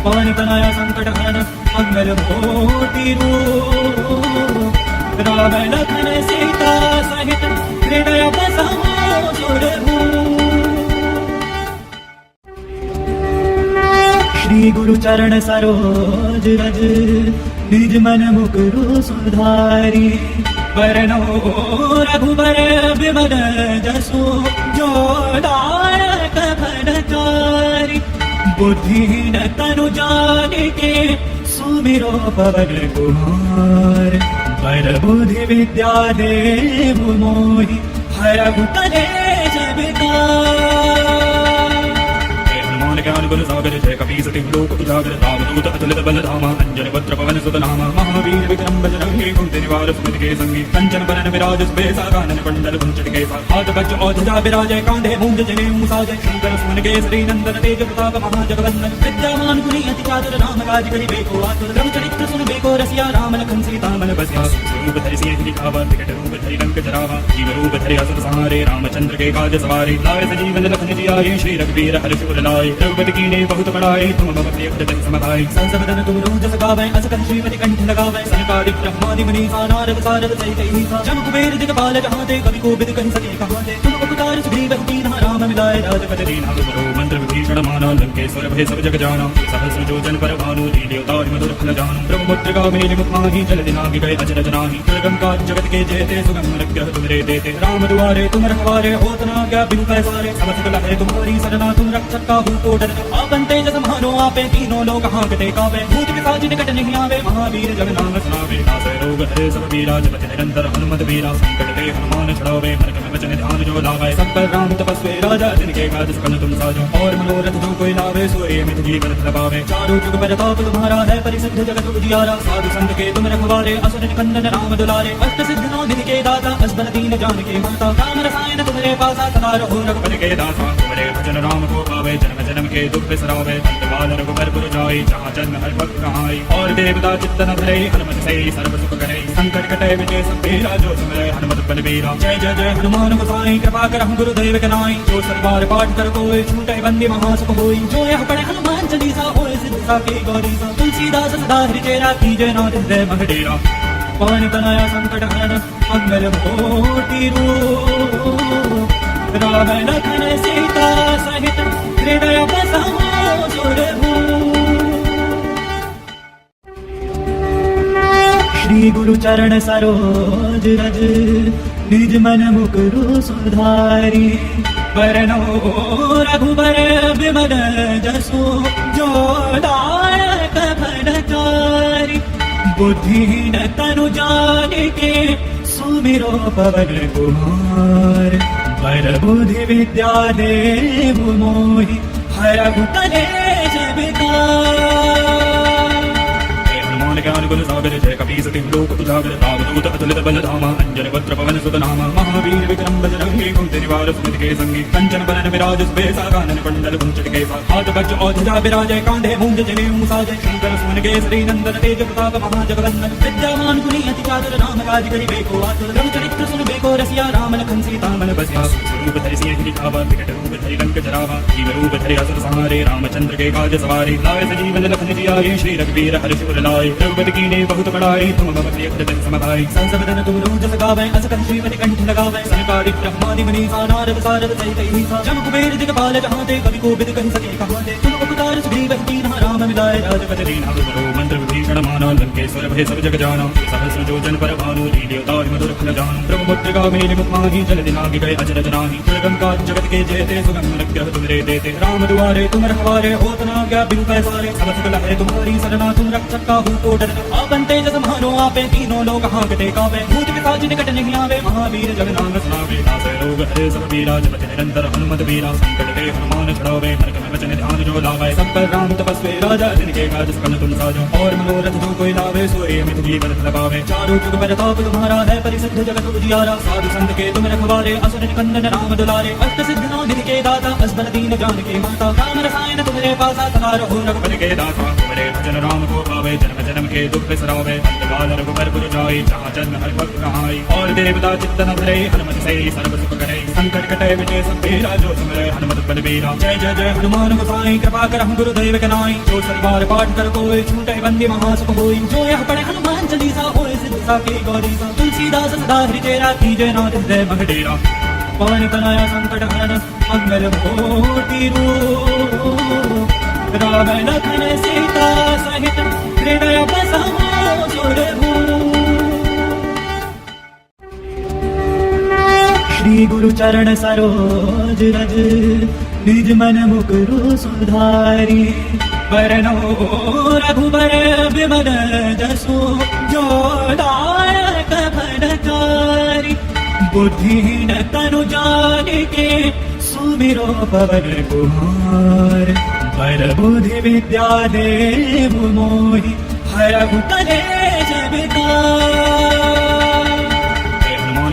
पवन तनया संकट हरन, मंगल मूर्ति रूप। राम लखन सीता सहित, हृदय बसहु सुरभूप। श्री गुरु चरण सरोज रज, निज मन मुकुरु सुधारी। वरनो रघुबर विमल जसु, जो दायक फलचारी। बुद्धिहीन तनु जानिके, सुमिरो पवन कुमार। बर बुद्धि विद्या देहु मोहि, हरहु कलेश विकार। ज्ञान गुण सागर जय कपीस तिम लोक उजागर। रामदूत अतुलित बल धामा, अंजन पत्र पवन सुत नामा। महावीर विक्रम बजरंगी, कुंती निवार सुमति के संगी। कंचन बरन विराज सुबेसा, कानन कुंडल कुंचित केसा। हाथ वज्र और ध्वजा विराजय, कांधे मूंज जनेऊ साजय। शंकर सुमन केसरी नंदन, तेज प्रताप महाजगवंदन। विद्यामान गुणी अति चातुर, राम काज करिबेको आतुर। रघुचरित्र सुनबेको रसिया, राम लखन सीता मन बसिया। रूप धरि सिंह दिखावा, विकट रूप धरि लंक जरावा। जीव रूप धरि असुर संहारे, रामचंद्र के काज सवारे। लाए सजीवन लखन जियाए, श्री रघुवीर हर्ष उर लाए। रघुपति कीन्हे बहुत बड़ाई, तुम मम प्रिय हृदय समाधाई। संस बदन तुम रोज सगावै, अस कहि श्रीमति कंठ लगावै। सनकादिक ब्रह्मादि मुनीसा, नारद सारद सहित अहिसा। जम कुबेर दिगपाल जहाते, कवि कोविद कहि सके कहाते। तुम उपकार सुग्रीव कीन्हा, राम मिलाए राजपद दीन्हा। तुमरो मंत्र विभीषण माना, लंकेश्वर भय सब जग जाना। सहस्र योजन पर भानु, लील्यो ताहि मधुर फल जानु। ब्रह्मपुत्र मेलि मुख माहि, जल दिनाहि गए अचरज नाहि। दुर्गम काज जगत के जेते, सुगम अनुग्रह तुमरे देते। राम दुआरे तुम रखवारे, होत न आज्ञा बिनु पैसारे। सब सकल है तुम्हारी सरना, तुम रक्षक काहू को डरना। आपन तेज समानो आपे, तीनों लोक हाँकते कापे। भूत पिशाच निकट नहीं आवे, महावीर जग नाम सुनावे। नासै रोग हरे सब पीरा, जपति निरंतर हनुमत वीरा। संकट ते हनुमान छुड़ावे, मन क्रम वचन ध्यान जो लावे। सब पर राम तपस्वी राजा, जिनके काज सकल तुम साजो। और मनोरथ जो कोई लावे, सोई अमित जीवन फल पावे। चारों जुग परताप तुम्हारा है, परिसिद्ध जगत उजियारा। साधु संत के तुम रखवारे, असुर निकंदन राम दुलारे। अष्ट सिद्ध नौ दिन के दाता, असबर दीन जानकी माता। राम रसायन तुम्हारे पासा, सदा रहो रघुपति के दाता। तुम्हारे भजन राम को पावे, जन्म जन्म के दुख बिसरावे। अंत काल रघुबर पुर जाई, जहाँ जन्म हरि भक्त कहाई। और देवता चित्त न धरे, हनुमत से सर्व सुख करे। संकट कटे विजय सब तेरा, जो सुमरे हनुमत बलबीरा। जय जय जय हनुमान गोसाई, कृपा करहु गुरुदेव के नाई। जो सतबार पाठ कर कोई, छूटे बंदी महासुख होई। जो यह पढ़े हनुमान चालीसा, होए सिद्ध साकी गौरीसा। तुलसीदास सदा हरि चेरा, कीजे नाथ हृदय मह डेरा। पवन तनया संकट हरन, मंगल मूर्ति रूप। राम लखन सीता सहित, हृदय बसहु सुरभूप। श्री गुरु चरण सरोज रज, निज मन मुकुरु सुधारी। वरनो रघुबर विमल जसु, जो दायक फलचारी। बुद्धिहीन तनु जानिके, सुमिरो पवन कुमार। बर बुद्धि विद्या देहु मोहि, हरहु कलेश विकार। ज्ञान गुण सागर जय कपीस तिम लोक उजागर। रामदूत अतुलित बल धामा, अंजन पत्र पवन सुत नामा। महावीर विक्रम बजरंगी, कुंती निवार सुमति के संगी। कंचन बरन विराज सुबेसा, कानन कुंडल कुंचित केसा। हाथ वज्र और ध्वजा विराजय, कांधे मूंज जनेऊ साजय। शंकर सुमन केसरी नंदन, तेज प्रताप महाजगवंदन। विद्यामान गुणी अति चातुर, राम काज करिबेको आतुर। रघुचरित्र सुनबेको रसिया, राम लखन सीता मन बसिया। रूप धरि सिंह दिखावा, विकट रूप धरि लंक जरावा। जीव रूप धरि असुर संहारे, रामचंद्र के काज सवारे। लाए सजीवन लखन जियाए, श्री रघुवीर हर्ष उर लाए। रघुपति की कीने बहुत बड़ाई तुम मम प्रिय हृदय समभाई संसवदन तुम रोज सगावे अस कंठ श्रीमति कंठ लगावे सनकादि ब्रह्मादि मुनीसा नारद सारद सहित ईसा जम कुबेर दिगपाल जहाँ ते कवि कोविद कहि सके कहाँ ते तुम उपकार सुग्रीव दीन राम मिलाए राजपद दीना गुरु मंत्र विभीषण माना लंकेश्वर भय सब जग जाना सहस्र जोजन पर भानु लील्योतारि मधुर फल जान ब्रह्मपुत्र का मेरे मुख माही जल दिनागी गए अजर जनाही दुर्गम काज जगत के जेते सुगम अनुग्रह तुमरे देते राम दुआरे तुम रखवारे होत न आज्ञा बिनु पैसारे सब सकल है तुम्हारी सरना तुम रक्षक का हूँ को डरना आपन तेज समानो आपे तीनों लोग हांकते कावे भूत पिशाच निकट नहीं आवे महावीर जग नाम सुनावे नासे रोग हरे सब पीरा जपति निरंतर हनुमत वीरा संकट ते हनुमान छुड़ावे मन में वचन ध्यान जो लावे सब पर राम तपस्वी राजा जिनके काज सकल तुम साजो और मनोरथ जो कोई लावे सोए मित जी बरत लगावे चारों जुग पर ताप तुम्हारा है परिसिद्ध जगत उजियारा साधु संत के तुम रखवारे असुर निकंदन राम दुलारे अष्ट सिद्ध नौ निधि के दाता असबर दीन जान के माता राम रसायन तुम्हारे पासा सदा रहो रघुपति के दाता तुम्हारे भजन राम को पावे जन्म जन्म के दुख बिसरावे अंतकाल रघुबर पुर जाई जहाँ जन्म हर भक्त कहाई और देवता चित्तन धरे हनुमत से सर्व सुख करे संकट कटे विजय सब तेरा जो सुमरे हनुमत बलबीरा जय जय जय हनुमान गोसाई कृपा कर हम गुरुदेव के नाई जो सलवार पाठ कर कोई छूटे बंदी महासुख होई जो यह पढ़े हनुमान चालीसा होए सिद्ध साकी गौरी सा तुलसीदास सदा हृदय कीजय नाथ हृदय मगडेरा पवन तनया संकट हरण मंगल भूति रूप राम लखन सीता सहित हृदय बसमो सुरभूप श्री गुरु चरण सरोज रज निज मन मुकुरु सुधारी वरनो रघुबर विमल जसु जो दायक फलचारी बुद्धिहीन तनु जानिके सुमिरो पवन कुमार पर बुद्धि विद्या देव मोहि हरहु कलेश विकार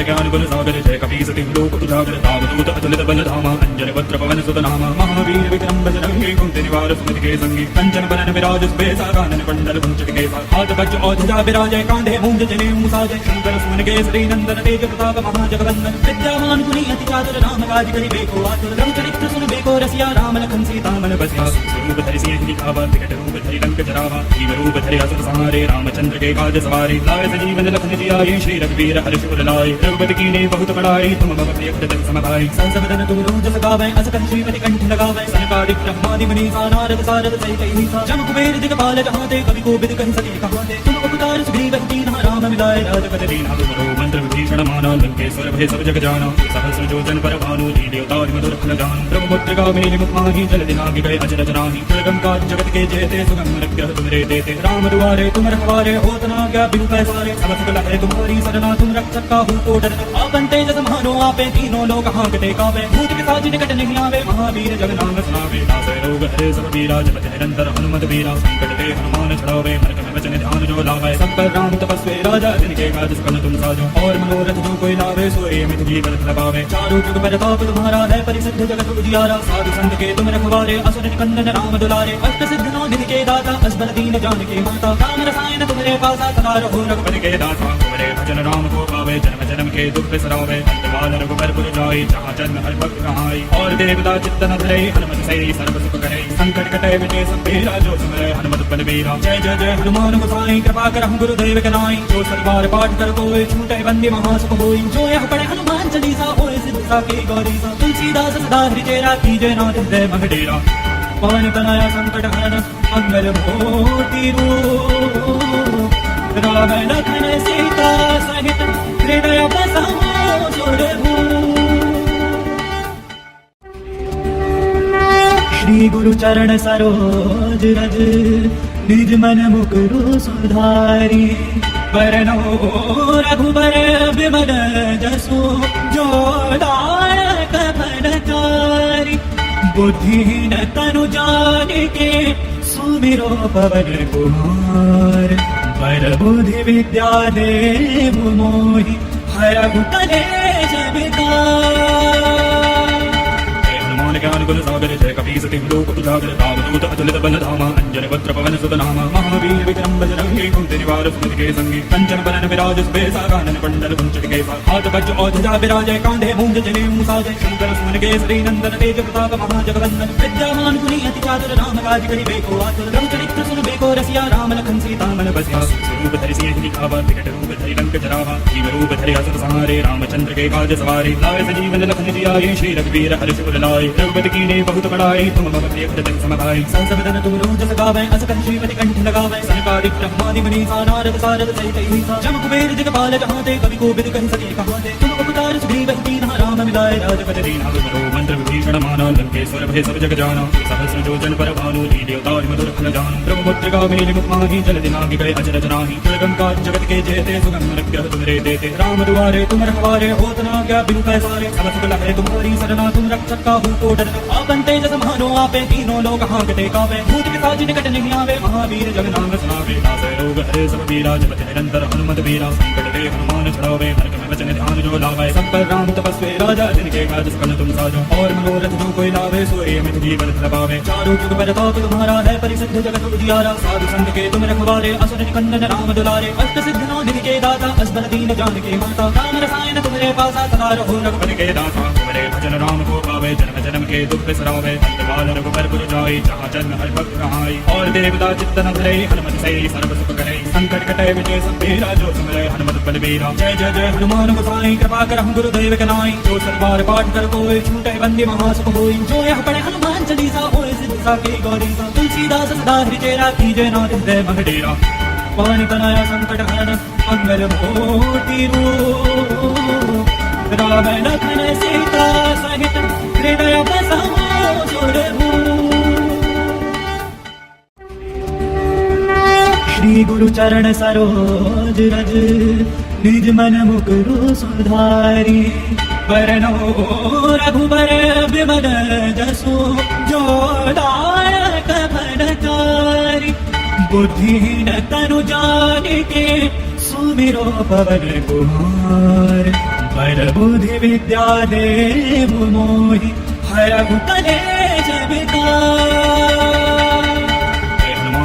ज्ञान गुण सागर जय कपी सती लोक उजागर रामदूत अतुलित बल धामा अंजन वज्र पवन सुत नामा महावीर विक्रम बजरंगी कुंती निवार सुमति के संगी कंचन बरन विराज सुबेसा कानन कुंडल कुंचित केसा हाथ वज्र और ध्वजा विराजय कांधे मूंज जनेऊ साजय शंकर सुमन केसरी नंदन तेज प्रताप महाजगवंदन विद्यावान गुणी अति चातुर राम काज करिबे को आतुर रघु चरित्र सुनबे को रसिया राम लखन सीता मन बसिया रूप धरि सिंह दिखावा विकट रूप धरि लंक जरावा जीव रूप धरि असुर संहारे रामचंद्र के काज सवारे लाए सजीवन लखन जियाए श्री रघुवीर हर्ष उर लाए रघुपति कीने बहुत बड़ाई तुम मम प्रिय हृदय समभाई संसवदन तुम रोज सगावे अस कंठ श्रीमति कंठ लगावे सनकादि ब्रह्मादि मुनीसा नारद सारद सहित ईसा जम कुबेर दिगपाल जहाँ ते कवि कोविद कहि सके कहाँ ते तुम उपकार सुग्रीव दीन राम मिलाए राजपद दीना गुरु मंत्र विभीषण माना लंकेश्वर भय सब जग जाना सहस्र जोजन पर भानु लील्योतारि मधुर फल जान ब्रह्मपुत्र का मेरे मुख माही जल दिनागी गए अजर जनाही दुर्गम काज जगत के जेते सुगम अनुग्रह तुमरे देते राम दुआरे तुम रखवारे होत न आज्ञा बिनु पैसारे सब सकल है तुम्हारी सरना तुम रक्षक का हूँ को डरना आपन तेज समानो आपे तीनों लोग हांकते कावे भूत पिशाच निकट नहीं आवे महावीर जग नाम सुनावे नासे रोग हरे सब पीरा जपति निरंतर हनुमत वीरा संकट ते हनुमान छुड़ावे मन में वचन ध्यान जो लावे सब पर राम तपस्वी राजा जिनके काज सकल तुम साजो और मनोरथ जो कोई लावे सोए मित जी बरत लगावे चारों जुग पर ताप तुम्हारा है परिसिद्ध जगत उजियारा साधु संत के तुम रखवारे असुर निकंदन राम दुलारे अष्ट सिद्ध नौ निधि के दाता असबर दीन जान के माता राम रसायन तुम्हारे पासा सदा रहो रघुपति के दाता तुम्हारे भजन राम को पावे जन्म जन्म के दुख बिसरावे अंतकाल रघुबर पुर जाई जहाँ जन्म हर भक्त कहाई और देवता चित्तन धरे हनुमत से सर्व सुख करे संकट कटे विजय सब तेरा जो सुमरे हनुमत बलबीरा जय जय जय हनुमान गोसाई कृपा कर हम गुरुदेव के नाई जो सलवार पाठ कर कोई छूटे बंदी महासुख होई जो यह पढ़े हनुमान चालीसा होए सिद्ध साकी गौरी सा तुलसीदास सदा हृदय कीजय नाथ हृदय मगडेरा पवन तनया संकट हरण मंगल भूति रूप राम लखन सीता सहित हृदय बसमो सुरभूप श्री गुरु चरण सरोज रज निज मन मुकुरु सुधारी वरनो रघुबर विमल जसु जो दायक फलचारी बुद्धिहीन तनु जानिके सुमिरो पवन कुमार पर बुद्धि विद्या देव मोहि हरहु कलेश विकार हनुमान ज्ञान गुण सागर जय कपी सति लोक उजागर रामदूत अतुलित बल धामा अंजन पुत्र पवन सुत नामा महावीर विक्रम बजरंगी कुंती निवार सुमति के संगी कंचन बरन विराज सुबेसा कानन कुंडल कुंचित केसा हाथ वज्र और ध्वजा विराजय कांधे मूंज जने मुसाजय शंकर सुमन केसरी नंदन तेज प्रताप महाजगवंदन विद्यामान गुणी अति चातुर राम काज करि बेको आतुर रघुचरित्र सुन बेको रसिया राम लखन सीता मन बसिया स्वरूप धरि सिंह दिखावा विकट रूप धरि लंक जरावा जीव रूप धरि असुर संहारे रामचंद्र के काज सवारे लाए सजीवन लखन जियाए श्री रघुवीर हर्ष उर लाए रघुपति कीन्हे बहुत बड़ाई तुम मम प्रिय भजन सम भाई संस बदन तुम रोज सगावै अस कंठ श्रीमति कंठ लगावै सनकादिक ब्रह्मादि मुनीसा नारद सारद सहित अहिसा जम कुबेर दिगपाल जहाँ ते कवि कोविद कहि सके कहाँ ते तुम उपकार सुग्रीव कीन्हा राम मिलाए राजपद दीन्हा तुमरो मंत्र विभीषण माना लंकेश्वर भय सब जग जाना सहस्र योजन पर भानु लील्यो ताहि मधुर फल जानु ब्रह्मपुत्र मेलि मुख माहि जल दिनांग गए अजर जनाहि दुर्गम जगत के जेते सुगम अनुग्रह तुमरे देते राम दुआरे तुम रखवारे होत न आज्ञा बिनु पैसारे सब सुख लहरे तुम्हारी सरना तुम रक्षक काहू को डर आपन तेज समानो आपे तीनों लोग हांकते कावे भूत पिशाच निकट नहीं आवे महावीर जग नाम सुनावे नासै रोग हरे सब पीरा जपति निरंतर हनुमत वीरा संकट ते हनुमान छुड़ावे हरक में वचन ध्यान जो लावे सब पर राम तपस्वी राजा जिनके काज सकल तुम साजो और मनोरथ जो कोई लावे सोए मित जीवन लगावे चारों जुग पर ताप तुम्हारा है परिसिद्ध जगत उजियारा साधु संत के तुम रखवारे असुर निकंदन राम दुलारे अष्ट सिद्ध नौ निधि के दाता असबर दीन जान के माता राम रसायन तुम्हारे पासा सदा रहो रघुपति के दाता तुम्हारे भजन राम को पावे जन्म जन्म के दुख बिसरावे अंतकाल रघुबर पुर जाई जहाँ जन्म हर भक्त रहाई और देवता चित्तन धरे हनुमत से सर्व सुख करे संकट कटे विजय सब तेरा जो सुमरे हनुमत बलबीरा जय जय जय हनुमान गोसाई कृपा करहु गुरुदेव के नाई जो सतबार पाठ कर कोई छूटे बंदी महासुख होई जो यह पढ़े हनुमान चालीसा होए सिद्ध साकी गौरी तुलसीदास सदा हृदय कीजय नाथ हृदय मह डेरा पानी बनाया संकट हरण मंगल मोती रूप राम लखन सीता सहित हृदय बसाओ सुरभूप श्री गुरु चरण सरोज रज निज मन मुकुरु सुधारी वरनो रघुबर विमल जसु जो दायक फलचारी बुद्धिहीन तनु जानिके सुमिरो पवन कुमार पर बुद्धि विद्या देव मोहि हरहु कलेश विकार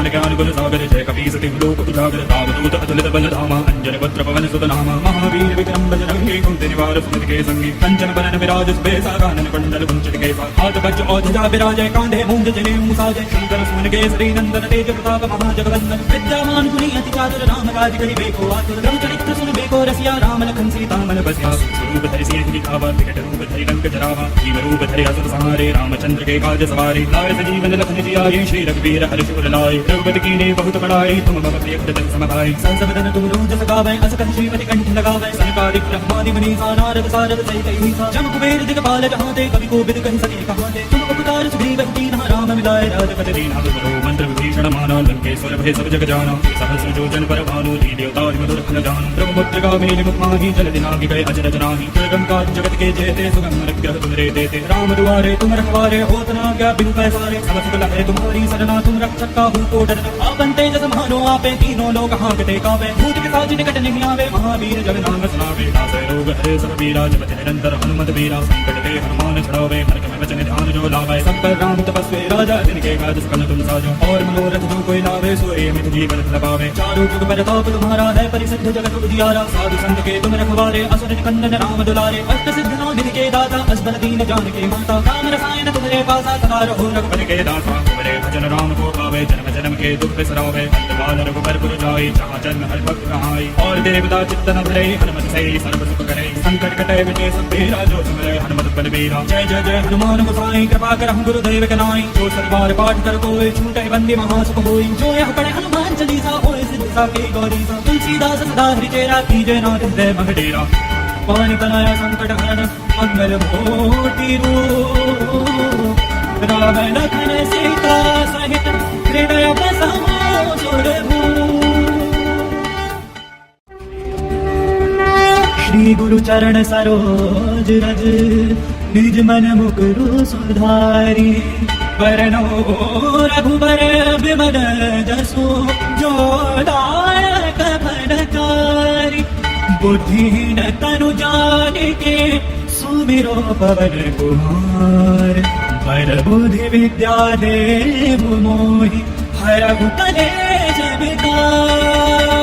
ज्ञान गुण सागर जय कपी सति लोक उजागर रामदूत अतुलित बल धामा अंजन पुत्र पवन सुत नामा महावीर विक्रम बजरंगी कुंती निवार सुमति के संगी कंचन बरन विराज सुबेसा कानन कुंडल कुंचित केसा हाथ वज्र और ध्वजा विराजय कांधे मूंज जने मुसाजय शंकर सुमन केसरी नंदन तेज प्रताप महाजगवंदन विद्यामान गुणी अति चातुर राम काज करि बेको आतुर रघुचरित्र सुन बेको रसिया राम लखन सीता मन बसिया स्वरूप धरि सिंह दिखावा विकट रूप धरि लंक जरावा जीव रूप धरि असुर संहारे रामचंद्र के काज सवारे लाए सजीवन लखन जियाए श्री रघुवीर हर्ष उर लाए रघुपति कीन्हे बहुत बड़ाई तुम मम प्रिय भजन सम भाई संस बदन तुम रोज सगावै अस कंठ श्रीमति कंठ लगावै सनकादिक ब्रह्मादि मुनीसा नारद सारद सहित अहिसा जम कुबेर दिगपाल जहाँ ते कवि कोविद कहि सके कहाँ ते तुम उपकार सुग्रीव कीन्हा राम मिलाए राजपद दीन्हा तुमरो मंत्र विभीषण माना लंकेश्वर भय सब जग जाना सहस्र योजन पर भानु लील्यो ताहि मधुर फल जानु ब्रह्मपुत्र मेलि मुख माहि जल दिनांग गए अजर जनाहि दुर्गम जगत के जेते सुगम अनुग्रह तुमरे देते राम दुआरे तुम रखवारे होत न आज्ञा बिनु पैसारे सब सुख लहरे तुम्हारी सरना तुम रक्षक काहू को डर आपन तेज समानो आपे तीनों लोग हांकते कावे भूत पिशाच निकट नहीं आवे महावीर जग नाम सुनावे नासै रोग हरे सब पीरा जपति निरंतर हनुमत वीरा संकट ते हनुमान छुड़ावे हरक में वचन ध्यान जो लावे सब पर राम तपस्वी राजा जिनके काज सकल तुम साजो और मनोरथ जो कोई लावे सोए मित जीवन लगावे चारों जुग पर ताप तुम्हारा है परिसिद्ध जगत उजियारा साधु संत के तुम रखवारे असुर निकंदन राम दुलारे अष्ट सिद्ध नौ निधि के दाता असबर दीन जान के माता राम रसायन तुम्हारे पासा सदा रहो रघुपति के दाता तुम्हारे भजन राम को पावे जन्म जन्म के दुख बिसरावे अंतकाल रघुबर पुर जाई जहाँ जन्म हर भक्त रहाई और देवता चित्तन धरे हनुमत से सर्व सुख करे संकट कटे विजय सब तेरा जो सुमरे हनुमत बलबीरा जय जय जय हनुमान गोसाई कृपा करहु गुरुदेव के नाई जो सतबार पाठ कर कोई छूटे बंदी महासुख होई जो यह पढ़े हनुमान चालीसा होए सिद्ध साकी गौरी तुलसीदास सदा हृदय कीजय नाथ हृदय मह डेरा पानी बनाया संकट हरण मंगल मोती रूप राम लखन सीता सहित हृदय बसाओ सुरभूप श्री गुरु चरण सरोज रज निज मन मुकुरु सुधारी वरनो रघुबर विमल जसु जो दायक फलचारी बुद्धिहीन तनु जानिके सुमिरो पवन कुमार पर बुद्धि विद्या देव मोहि हरहु कलेश विकार।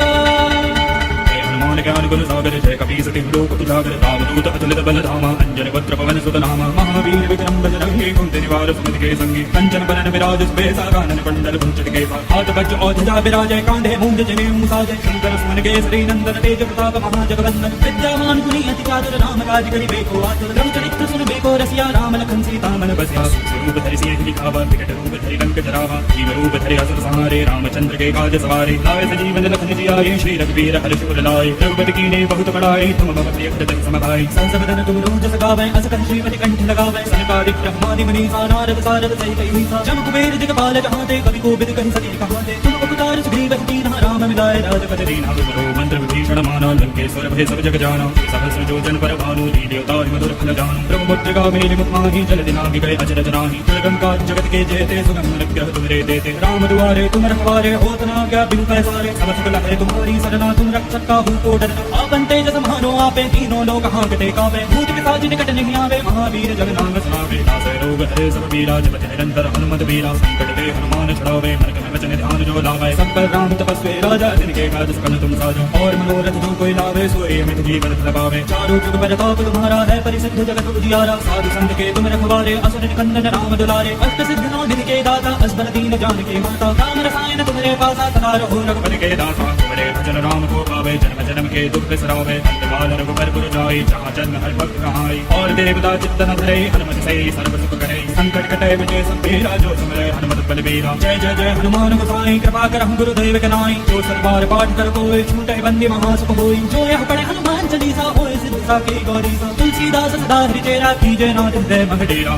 हनुमान ज्ञान गुण सागर जय कपी सति लोक उजागर रामदूत अतुलित बल धामा अंजन वक्र पवन सुत नामा महावीर विक्रम बजरंगी कुंती निवार सुमति के संगी कंचन बरन विराज सुबेसा कानन कुंडल कुंचन केसा हाथ वज्र औध्वजा विराजय कांधे मूंज जनेऊ साजय शंकर सुमन केसरी नंदन तेज प्रताप महाजगवंदन विद्यावान गुणी अति चातुर राम काज करिबेको आतुर रघु चरित्र सुनबेको रसिया राम लखन सीता मन बसिया स्वरूप धरि सिंह लिखावा विकट रूप धरि लंक जरावा जीव रूप धरि असुर संहारे रामचंद्र के काज सवारे लाए सजीवन लखन जियाए श्री रघुवीर हर्ष उर लाए रघुपति कीन्हे बहुत बड़ाई तुम मम प्रिय भरत सम भाई सहस बदन तुम रोज सगावै अस कंठ श्रीमति कंठ लगावै सनकादिक ब्रह्मादि मुनीसा नारद सारद सहित अहिसा जम कुबेर दिगपाल जहाते कवि कोविद कहि सके कहाते तुम उपकार सुग्रीव कीन्हा राम मिलाए राजपति दीन्हा तुमरो मंत्र विभीषण माना लंकेश्वर भय सब जग जाना सहस्र योजन पर भानु लील्योता मधुर फल जानु ब्रह्मपुत्र मेरि मुख माहि जल दिनाहि गए अचरज नाहि दुर्गम काज जगत के जेते सुगम अनुग्रह तुमरे देते राम दुआरे तुम रखवारे होत न आज्ञा बिनु पैसारे सब सकल है तुम्हारी सरना तुम रक्षक काहू को डरना आपन तेज समानो आपे तीनों लोक हांकते कावे भूत पिशाच निकट नहीं आवे महावीर जग नाम सुनावे नासै रोग हरे सब पीरा जपति निरंतर हनुमत वीरा संकट ते हनुमान छुड़ावे मन में वचन ध्यान जो लावे सब पर राम तपस्वी राजा जिनके काज सकल तुम साजो और मनोरथ जो कोई लावे सोए में जीवन लगावे चारों जुग पर ताप तुम्हारा है परिसिद्ध जगत उजियारा साधु संत के तुम रखवारे असुर निकंदन राम दुलारे अष्ट सिद्ध नौ दिन के दाता असबर दीन जान के माता राम रसायन तुम्हारे पासा सदा रहो रघुपति के दाता तुम्हारे भजन राम को पावे जन्म जन्म के दुख बिसरावे अंतकाल रघुबर पुर जाई जहाँ जन्म हर भक्त कहाई और देवता चित्तन धरे हनुमत से सर्व सुख करे संकट कटे विजय सब तेरा जो सुमरे हनुमत बलबीरा जय जय जय हनुमान गोसाई कृपा करहु गुरुदेव के नाई जो सतबार पाठ कर कोई छूटे बंदी महासुख होई जो यह पढ़े हनुमान चालीसा होए सिद्ध साकी गौरीसा तुलसीदास सदा हरि तेरा कीजय नाथ हृदय मह डेरा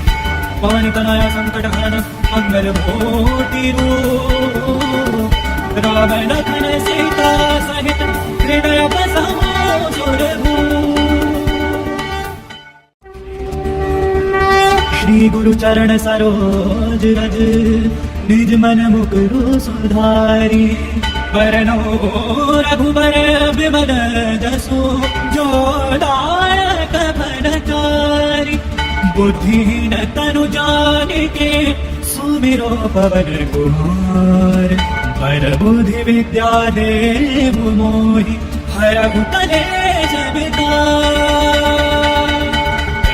पवन तनया संकट हरन मंगल मूर्ति रूप राम लखन सीता सहित हृदय बसमो श्री गुरु चरण सरोज रज निज मन मुकुरु सुधारी वरनो रघुबर विमल जसो जो दायक भरचारी बुद्धिहीन तनु जानिके सुमिरो पवन कुमार पर बुद्धि विद्या देव मोहि हरहु कलेश विकार।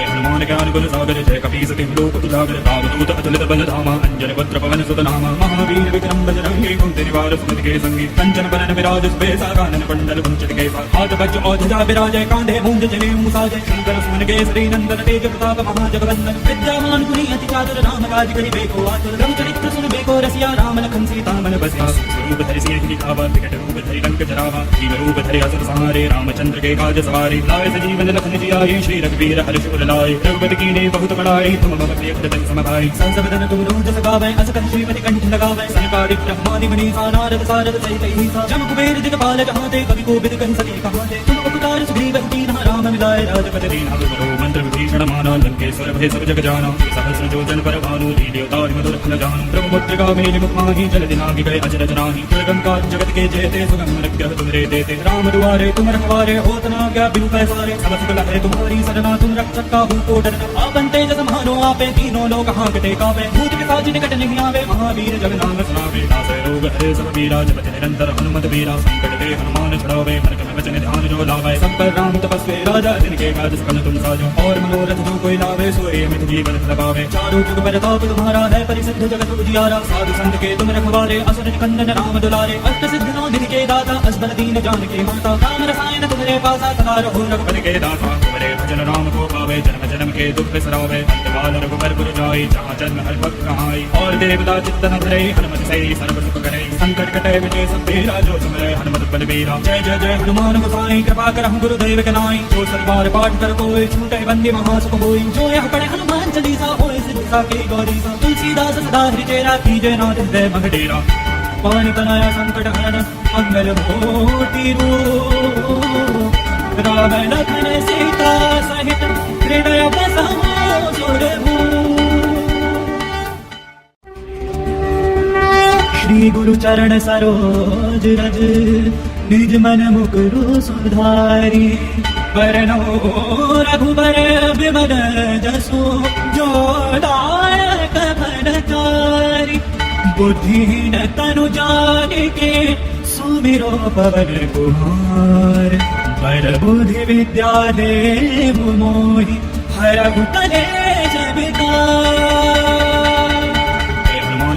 हनुमान ज्ञान गुण सागर जय कपी सति लोक उजागर रामदूत अतुलित बल धामा अंजन वक्र पवन सुत नामा महावीर विक्रम बजरंगी कुंती निवार सुमति के संगी कंचन बरन विराज सुबेसा कानन कुंडल कुंचन केसा हाथ वज्र औध्वजा विराजय कांधे मूंज जनेऊ साजय शंकर सुमन केसरी नंदन तेज प्रताप महाजगवंदन विद्यावान गुणी अति चातुर राम काज करिबेको आतुर रघु चरित्र सुनबेको रसिया राम लखन सीता मन बसिया स्वरूप धरि सिंह लिखावा विकट रूप धरि लंक जरावा जीव रूप धरि असुर संहारे रामचंद्र के काज सवारे लाए सजीवन लखन जियाए श्री रघुवीर हर्ष उर लाए रघुपति कीन्हे बहुत बड़ाई तुम मम प्रिय भरत सम भाई सहस बदन तुम रोज सगावै अस कंठ श्रीमति कंठ लगावै सनकादिक ब्रह्मादि मुनीसा नारद सारद सहित अहिसा जम कुबेर दिगपाल जहाते कवि कोविद कहि सके कहाते तुम उपकार सुग्रीव कीन्हा राम मिलाए राजपति दीन्हा तुमरो मंत्र विभीषण माना लंकेश्वर भय सब जग जाना सहस्र योजन पर भानु लील्योता मधुर फल जानु ब्रह्मपुत्र मेरि मुख माहि जल दिनाहि गए अचरज नाहि दुर्गम काज जगत के जेते सुगम अनुग्रह तुमरे देते राम दुआरे तुम रखवारे होत न आज्ञा बिनु पैसारे सब सकल है तुम्हारी सरना तुम रक्षक काहू को डरना आपन तेज समानो आपे तीनों लोक हांकते कावे भूत पिशाच निकट नहीं आवे महावीर जग नाम सुनावे नासै रोग हरे सब पीरा जपति निरंतर हनुमत वीरा संकट ते हनुमान छुड़ावे मन में वचन ध्यान जो लावे सब पर राम तपस्वी राजा जिनके काज सकल तुम साजो और मनोरथ जो कोई लावे सोए में जीवन लगावे चारों जुग पर ताप तुम्हारा है परिसिद्ध जगत उजियारा साधु संत के तुम रखवारे असुर निकंदन राम दुलारे अष्ट सिद्ध नौ दिन के दाता असबर दीन जान के माता राम रसायन तुम्हारे पासा सदा रहो रघुपति के दाता तुम्हारे भजन राम को पावे जन्म जन्म के दुख बिसरावे अंतकाल रघुबर पुर जाई जहाँ जन्म हर भक्त कहाई और देवता चित्तन धरे हनुमत से सर्व सुख करे संकट कटे विजय सब तेरा जो सुमरे हनुमत बलबीरा जय जय जय हनुमान गोसाई कृपा करहु गुरुदेव के नाई जो सतबार पाठ कर कोई छूटे बंदी महासुख होई जो यह पढ़े हनुमान चालीसा होए सिद्ध साकी गौरीसा तुलसीदास सदा हरि तेरा कीजय नाथ हृदय मह डेरा पवन तनया संकट हरन मंगल मूर्ति रूप राम लखन सीता सहित हृदय बसमो श्री गुरु चरण सरोज रज निज मन मुकुरु सुधारी वरनो रघुबर विमल जसो जो दायक कपड़कारी बुद्धिहीन तनु जानिके सुमिरो पवन कुमार बर बुद्धि विद्या देव मोहि हरहु कलेश विकार।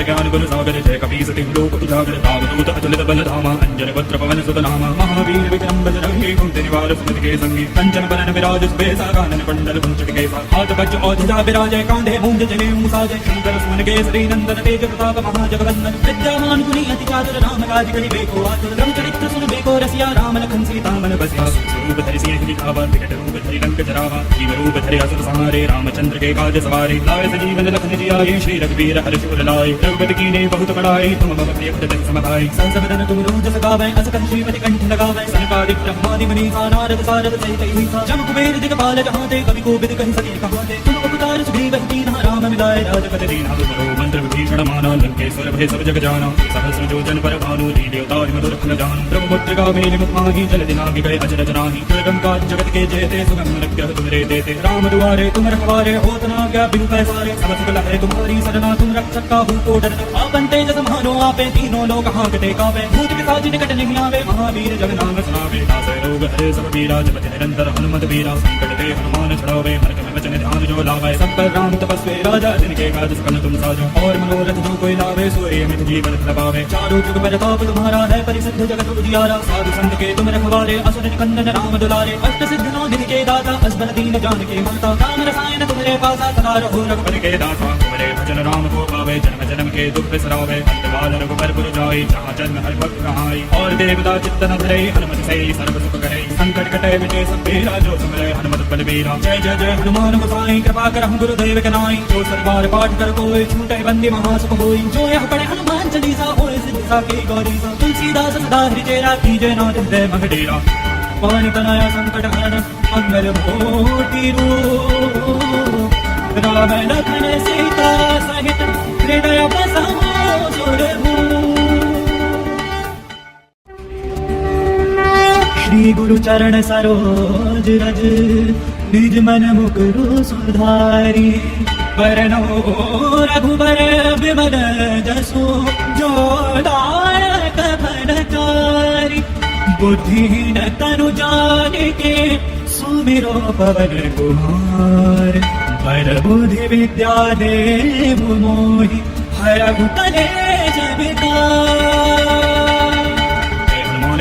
ज्ञान गुरु सागर जय कपी सति लोक उजागर रामदूत अतुलित बल धामा अंजन वक्र पवन सुत नामा महावीर विक्रम बजरंगी कुंती निवार सुमति के संगी कंचन बरन विराज सुबेसा कानन कुंडल कुंचट केसा हाथ वज्र औधिजा विराजय कांधे मूंज जने मुसाजय शंकर सुमन केसरी नंदन तेज प्रताप महाजगवंदन विद्यामान गुणी अति चातुर राम काज करि बेको आतुर रघु चरित्र सुन बेको रसिया राम लखन सीता मन बसिया रूप धरि सिंह दिखावा विकट रूप धरि लंक जरावा जीव रूप धरि असुर संहारे रामचंद्र के काज सवारे लाए सजीवन लखन जियाए श्री रघुवीर हर्ष उर लाए रघुपति कीने बहुत बड़ाई तुम मम प्रिय भजन समभाई संसबदन तुम रोज सगावै असकन श्रीमति कंठ लगावै सनकादिक ब्रह्मादि मुनीसा नारद सारद सहित ईसा जम कुबेर दिगपाल जहाते कवि कोविद कहि सके कहाते तुम उपकार सुग्रीव कीन्हा राम मिलाए राजपद दीन्हा तुमरो मंत्र विभीषण माना लंकेश्वर भय सब जग जाना सहस्र योजन पर भानु लील्योताहि मधुर फल जानु ब्रह्मपुत्र मेलि मुख माहि जल दिनाहि गए अजर जनाहि दुर्गम काज जगत के जेते सुगम लक्ष्य तुमरे देते राम दुआरे तुम रखवारे होत न आज्ञा बिनु पैसारे सब सुख लहै तुम्हारी सरना तुम रक्षक काहू को डरना आपन तेज समानो आपे तीनों लोग हांकते कांपे भूत पिशाच निकट नहीं आवे महावीर जग नाम सुनावे नासै रोग हरे सब पीरा जपति निरंतर हनुमत वीरा संकट ते हनुमान छुड़ावे हर कम वचन ध्यान जो लावे सब पर राम तपस्वी राजा जिनके काज सकल तुम साजो और मनोरथ जो कोई लावे सोए अमित जीवन लबावे चारों जुग प्रताप तुम्हारा है परिसिद्ध जगत उजियारा साधु संत के तुम रखवारे असुर निकंदन राम दुलारे अष्ट सिद्ध नौ दिन के दाता असबर दीन जान के माता काम रसायन तुम्हारे पासा सदा रहो रघुपति के दासा तुम्हारे भजन राम को पावे जन्म जन्म के दुख बिसरावे अंतकाल रघुबर पुर जाई जहाँ जन्म हर भक्त कहाई और देवता चित्त न धरे हनुमत से सर्व सुख करे संकट कटे मिटे सब पीरा जो सुमरे हनुमत बलबीरा जय जय जय हनुमान गोसाई कृपा करहु गुरुदेव के नाई जो सरबार पाठ कर कोई छूटे बंदी महासुख होई जो यह पढ़े हनुमान चालीसा होए सिद्ध साकी गौरी सा तुलसीदास सदा हरिचेरा कीजे नाथ हृदय मह डेरा पवन तनया संकट हरण मंगल मूर्ति रूप राम लखन सीता सहित हृदय बसाओ सुरभूप। श्री गुरु चरण सरोज रज निज मन मुकुरु सुधारी बरनो रघुबर विमल जसु जो दायक फलकारी बुद्धिहीन तनु जानिके सुमिरो पवन कुमार बर बुद्धि विद्या देव मोहि हरहु कलेश विकार।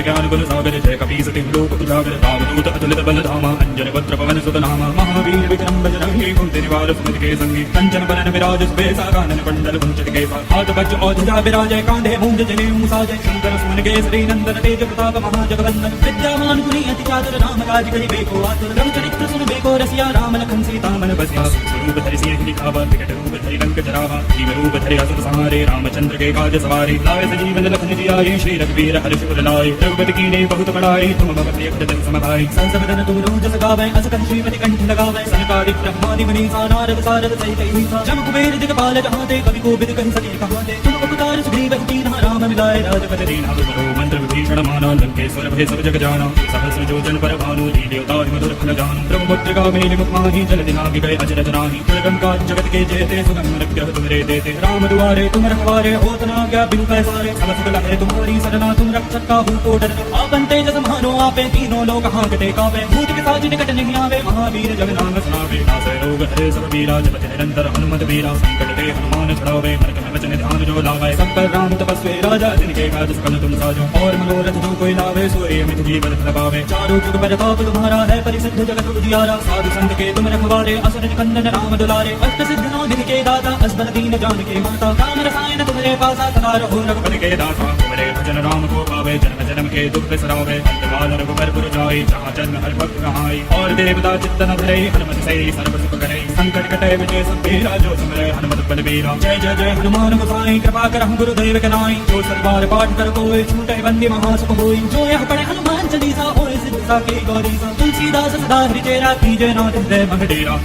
ज्ञान गुरु सागर जय कपी सति लोक उजागर रामदूत अतुलित बल धामा अंजन वक्र पवन सुत नामा महावीर विक्रम बजरंगी कुंती निवार सुमति के संगी कंचन बरन विराज सुबेसा कानन कुंडल कुंचट केसा हाथ वज्र औधिजा विराजय कांधे मूंज जने मुसाजय शंकर सुमन केसरी नंदन तेज प्रताप महाजगवंदन विद्यामान गुणी अति चातुर राम काज करि बेको आतुर रघु चरित्र सुन बेको रसिया राम लखन सीता मन बसिया रूप धरि सिंह दिखावा विकट रूप धरि लंक जरावा जीव रूप धरि असुर संहारे रामचंद्र के काज सवारे लाए सजीवन लखन जियाए श्री रघुवीर हर्ष उर लाए रघुपति कीने बहुत बड़ाई तुम मम प्रिय भजन समभाई संसबदन तुम रोज सगावै असकन श्रीमति कंठ लगावै सनकादिक ब्रह्मादि मुनीसा नारद सारद सहित ईसा जम कुबेर दिगपाल जहाते कवि कोविद कहि सके कहाते तुम उपकार सुग्रीव कीन्हा राम मिलाए राजपद दीन्हा तुमरो मंत्र विभीषण माना लंकेश्वर भय सब जग जाना सहस्र योजन पर भानु लील्योताहि मधुर फल जानु ब्रह्मपुत्र मेलि मुख माहि जल दिनाहि गए अजर जनाहि दुर्गम काज जगत के जेते सुगम लक्ष्य तुमरे देते राम दुआरे तुम रखवारे होत न आज्ञा बिनु पैसारे सब सुख लहै तुम्हारी सरना तुम रक्षक काहू को डरना आपन तेज समानो आपे तीनों लोग हांकते कांपे भूत पिशाच निकट नहीं आवे महावीर जग नाम सुनावे नासै रोग हरे सब पीरा जपति निरंतर हनुमत वीरा संकट ते हनुमान छुड़ावे हर कम वचन ध्यान जो लावे सब पर राम तपस्वी राजा जिनके काज सकल तुम साजो और मनोरथ जो कोई लावे सोए अमित जीवन लबावे चारों जुग प्रताप तुम्हारा है परिसिद्ध जगत उजियारा साधु संत के तुम रखवारे असुर निकंदन राम दुलारे अष्ट सिद्ध नौ दिन के दाता असबर दीन जान के माता काम रसायन तुम्हारे पासा सदा रहो रघुपति के दासा तुम्हारे भजन राम को पावे जन्म जन्म के दुख बिसरावे अंतकाल रघुबर पुर जाई जहाँ जन्म हर भक्त कहाई और देवता चित्त न धरे हनुमत से सर्व सुख करे संकट कटे मिटे सब पीरा जो सुमरे हनुमत बलबीरा जय जय जय हनुमान गोसाई कृपा करहु गुरुदेव के नाई जो सरबार पाठ कर कोई छूटे बंदी महासुख होई जो यह पढ़े हनुमान चालीसा होए सिद्ध साकी गौरी सा तुलसीदास सदा हरिचेरा कीजे नाथ हृदय मह डेरा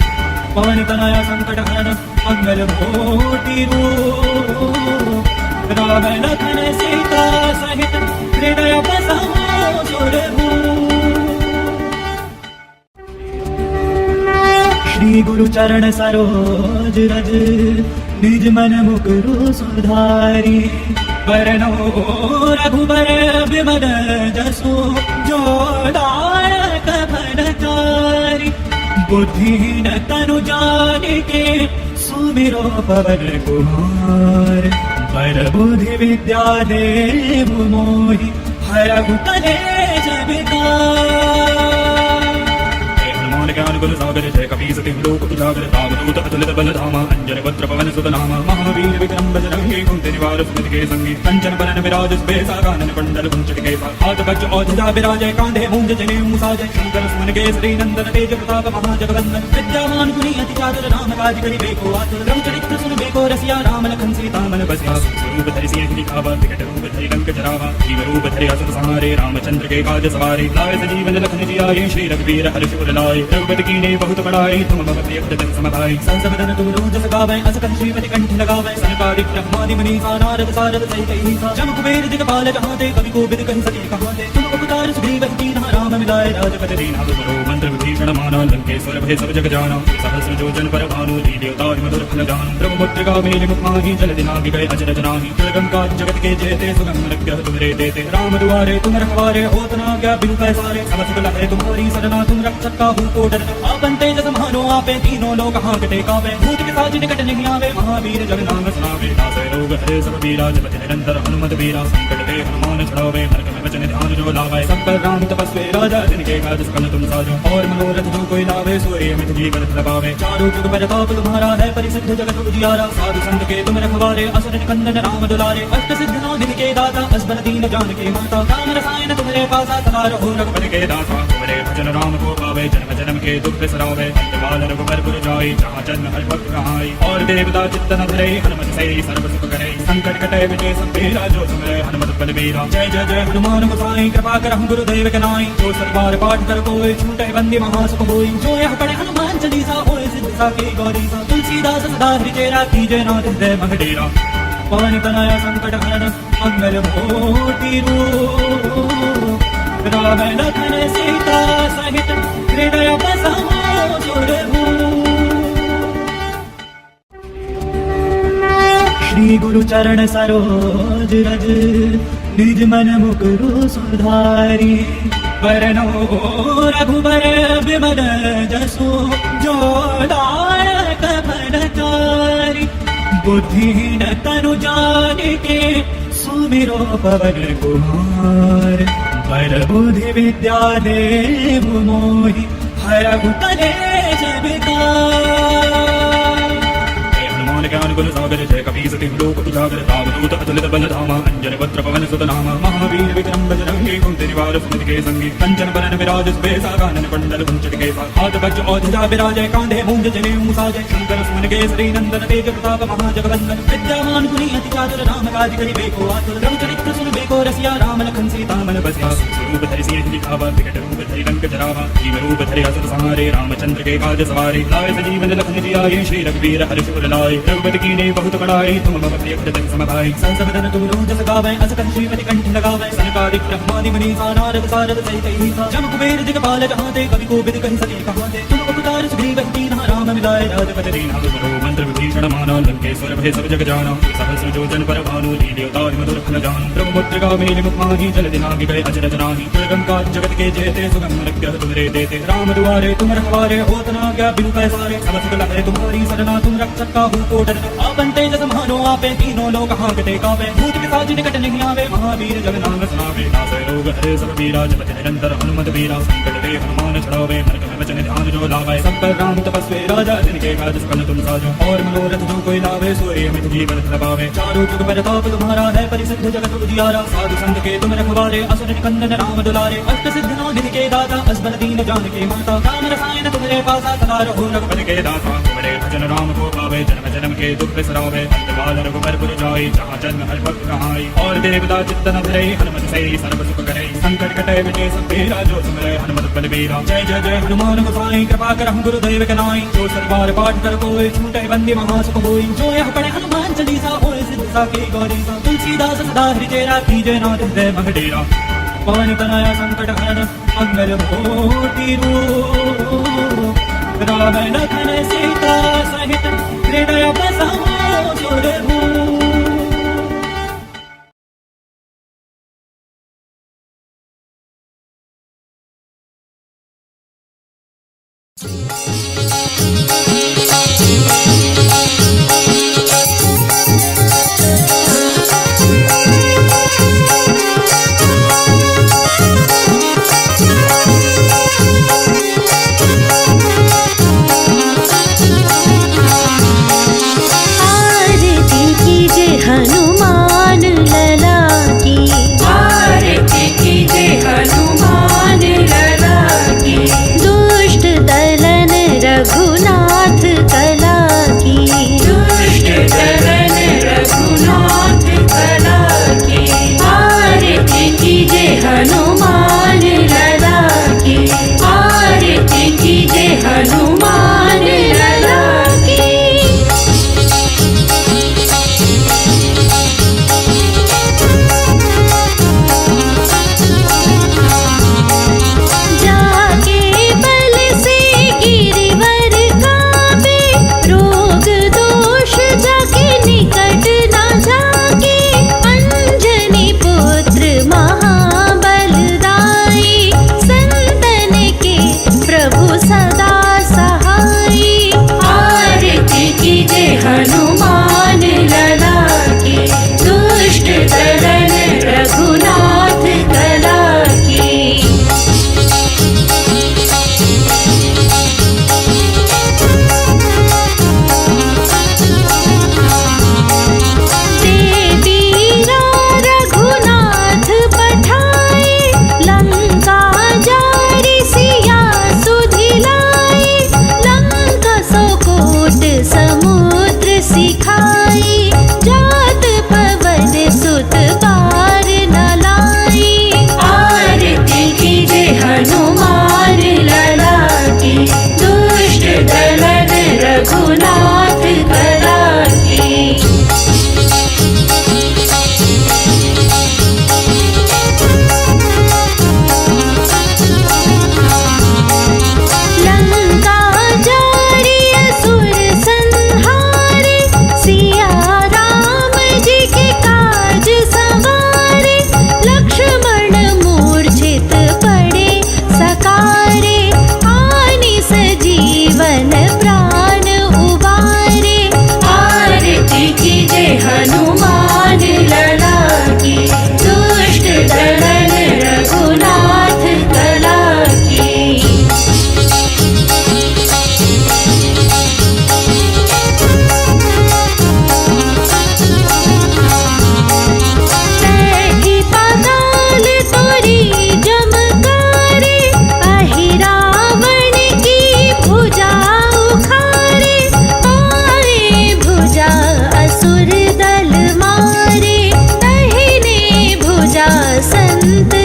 पवन तनया संकट हरण मंगल मूर्ति रूप राम लखन सीता सहित हृदय बसाओ सुरभूप। श्री गुरु चरण सरोज रज निज मन मुकुरु सुधारी। वरनो रघुबर विमल जसु जो दायक फलचारी। बुद्धिहीन तनु जानिके सुमिरो पवन कुमार। पर बुद्धि विद्या देव मोहि हरहु कलेश विकार। ज्ञान गुण सागर जय कपीस तिहु लोक उजागर। रामदूत अतुलित बल धामा अंजन वज्र पवन सुत नामा। महावीर विक्रम बजरंगी कुंती निवार सुमति के संगी। कंचन बरन विराज सुबेसा कानन कुंडल कुंचित केसा। हाथ वज्र औषधा विराजय कांधे मूंज जनेऊ साजय। शंकर सुमन केसरी नंदन तेज प्रताप महाजगवंदन। विद्यावान गुणी अति चातुर राम काज करिबेको आतुर। रघुचरित्र सुनबेको रसिया राम लखन सीता मन बसिया। स्वरूप धरि सिंह दिखावा विकट रूप धरि लंक जरावा। जीव रूप धरि असुर संहारे रामचंद्र के काज सवारे। लाए सजीवन लखन जियाए श्री रघुवीर हर्ष उर लाए। रघुपति कीन्हे बहुत बड़ाई तुम मम प्रिय भजन समभाई। संसबदन तुम रोज सगावै अस कहि श्रीमति कंठ लगावै। सनकादिक ब्रह्मादि मुनीसा नारद सारद सहित अहिसा। जम कुबेर दिगपाल जहाते कवि कोविद कहि सके कहाते। तुम उपकार सुग्रीव कीन्हा राम मिलाए राजपद दीन्हा। तुमरो मंत्र विभीषण माना लंकेश्वर भय सब जग जाना। सहस्र योजन पर भानु लील्योतारि मधुर फल जानु। ब्रह्मपुत्र मेलि मुख माहि जल दिनाहि गए अचरज नाही। दुर्गम काज जगत के जेते सुगम अनुग्रह तुमरे देते। राम दुआरे तुम रखवारे होत न आज्ञा बिनु पैसारे। सब सुख लहै तुम्हारी सरना तुम रक्षक काहू को डर। आपन तेज समानो आपे तीनों लोक हांकते कांपे। भूत पिशाच निकट नहीं आवे महावीर जग नाम सुनावे। नासै रोग हरे सब पीरा जपति निरंतर हनुमत वीरा। संकट ते हनुमान छुड़ावे मन क्रम वचन ध्यान जो लावे। सब पर राम तपस्वी राजा जिनके काज सकल तुम साजो। और मनोरथ जो कोई लावे सोए अमित जीवन प्रभावे। चारों जुग पर ताप तुम्हारा है परिसिद्ध जगत उजियारा। साधु संत के तुम रखवारे असुर निकंदन राम दुलारे। अष्ट सिद्ध नौ दिन के दाता असबर दीन जानकी माता। राम रसायन तुम्हारे पासा सदा रहो रघुपति के दासा। तुम्हारे भजन राम को पावे जन्म जन्म के दुख बिसरावे। अंतकाल रघुबर पुर जाई जहाँ जन्म हरि भक्त कहाई। और देवता चित्त न धरे हनुमत से सर्व सुख करे। संकट कटे विजय सब तेरा जो सुमरे हनुमत बलबीरा। जय जय जय हनुमान गोसाई कृपा करहु गुरुदेव के नाई। जो सरबार पाठ कर कोई छूटे बंदी महासुख होई। जो यह पढ़े हनुमान चालीसा होए सिद्ध साकी गौरीसा। तुलसीदास सदा हरिचेरा कीजे नाथ हृदय मह डेरा। पवन तनया संकट हरण मंगल मूर्ति रूप। राम लखन सीता सहित हृदय बसाओ सुरभूप। श्री गुरु चरण सरोज रज निज मन मुकुरु सुधारी। वरनो रघुबर विमल जसु जो दायक फलचारी। बुद्धिहीन तनु जानिके सुमिरो पवन कुमार। पर बुद्धि विद्या देव मोहि हरहु कलेश विकार। ज्ञान गुण सागर जय कपीस तिहु लोक उजागर। रामदूत अतुलित बल धामा अंजन वज्र पवन सुत नामा। महावीर विक्रम बजरंगी कुंती निवार सुमति के संगी। कंचन बरन विराज सुबेसा कानन कुंडल कुंचित केसा। हाथ वज्र औषधा विराजय कांधे मूंज जनेऊ साजय। शंकर सुमन केसरी नंदन तेज प्रताप महाजगवंदन। विद्यावान गुणी अति चातुर राम काज करिबेको आतुर। रघुचरित्र सुनबेको रसिया राम लखन सीता मन बसिया। स्वरूप धरि सिंह दिखावा विकट रूप धरि लंक जरावा। जीव रूप धरि असुर संहारे रामचंद्र के काज सवारे। लाए सजीवन लखन जियाए श्री रघुवीर हर्ष उर लाए। रघुपति कीन्हे बहुत बड़ाई तुम मम प्रिय भजन समभाई। संसबदन तुम रोज सगावै अस कहि श्रीमति कंठ लगावै। सनकादिक ब्रह्मादि मुनीसा नारद सारद सहित अहिसा। जम कुबेर दिगपाल जहाते कवि कोविद कहि सके कहाते। तुम उपकार सुग्रीव कीन्हा राम मिलाए राजपद दीन्हा। तुमरो मंत्र विभीषण माना लंकेश्वर भय सब जग जाना। सहस्र योजन पर भानु लील्योतारि मधुर फल जानु। ब्रह्मपुत्र मेलि मुख माहि जल दिनाहि गए अचरज नाही। दुर्गम काज जगत के जेते सुगम अनुग्रह तुमरे देते। राम दुआरे तुम रखवारे होत न आज्ञा बिनु पैसारे। सब सुख लहै तुम्हारी सरना तुम रक्षक काहू को डर। आपन तेज समानो आपे तीनों लोक हांकते कांपे। भूत पिशाच निकट नहीं आवे महावीर जग नाम सुनावे। नासै रोग हरे सब पीरा जपति निरंतर हनुमत वीरा। संकट ते हनुमान छुड़ावे मन क्रम वचन ध्यान जो लावे। सब पर राम तपस्वी राजा जिनके काज सकल तुम साजो। और मनोरथ जो कोई लावे सोए अमित जीवन प्रभावे। चारों जुग पर ताप तुम्हारा है परिसिद्ध जगत उजियारा। साधु संत के तुम रखवारे असुर निकंदन राम दुलारे। अष्ट सिद्ध नौ दिन के दाता असबर दीन जानकी माता। राम रसायन तुम्हारे पासा सदा रहो रघुपति के दासा। तुम्हारे भजन राम को पावे जन्म जन्म के दुख बिसरावे। अंतकाल रघुबर पुर जाई जहाँ जन्म हरि भक्त कहाई। और देवता चित्त न धरे हनुमत से सर्व सुख करे। संकट कटे विजय सब तेरा जो सुमरे हनुमत बलबीरा। जय जय जय हनुमान गोसाई कृपा करहु गुरुदेव के नाई। जो सरबार पाठ कर कोई छूटे बंदी महासुख होई। जो यह पढ़े हनुमान चालीसा होए सिद्ध साकी गौरीसा। तुलसीदास सदा हरिचेरा कीजे नाथ हृदय मह डेरा। पवन तनया संकट हरण मंगल मूर्ति रूप। राम लखन सीता सहित हृदय बसाओ सुरभूप। हनुमान लला की आरती कीजे हनुमान लला की दुष्ट दलन रघुनाथ कला की दुष्ट दलन रघुनाथ कला की आरती कीजे हनुमान लला की आरती कीजे हनुमान लला की। हनुमान लला की दुष्ट दलन रघुनाथ कला की। देवीरा रघुनाथ पठाए लंका जारी सिया सुधिलाए लंका सोकोट समुद्र सिखाई जात पवन सुत पार न लाई आरती कीजे हनुमान लला की दुष्ट दलन रघुनाथ कला की। लंका जारी असुर संहारे सिया राम जी के काज सवारे लक्ष्मण मूर्छित पड़े सकारे आनि सजीवन प्राण उबारे आरती कीजे हनुमान लला की दुष्ट दलन रघुनाथ कला की। बैठी पाताल तोरी जमकारे अहिरावण की भुजा उखारे आए भुजा असुर दल मारे दाहिने भुजा संत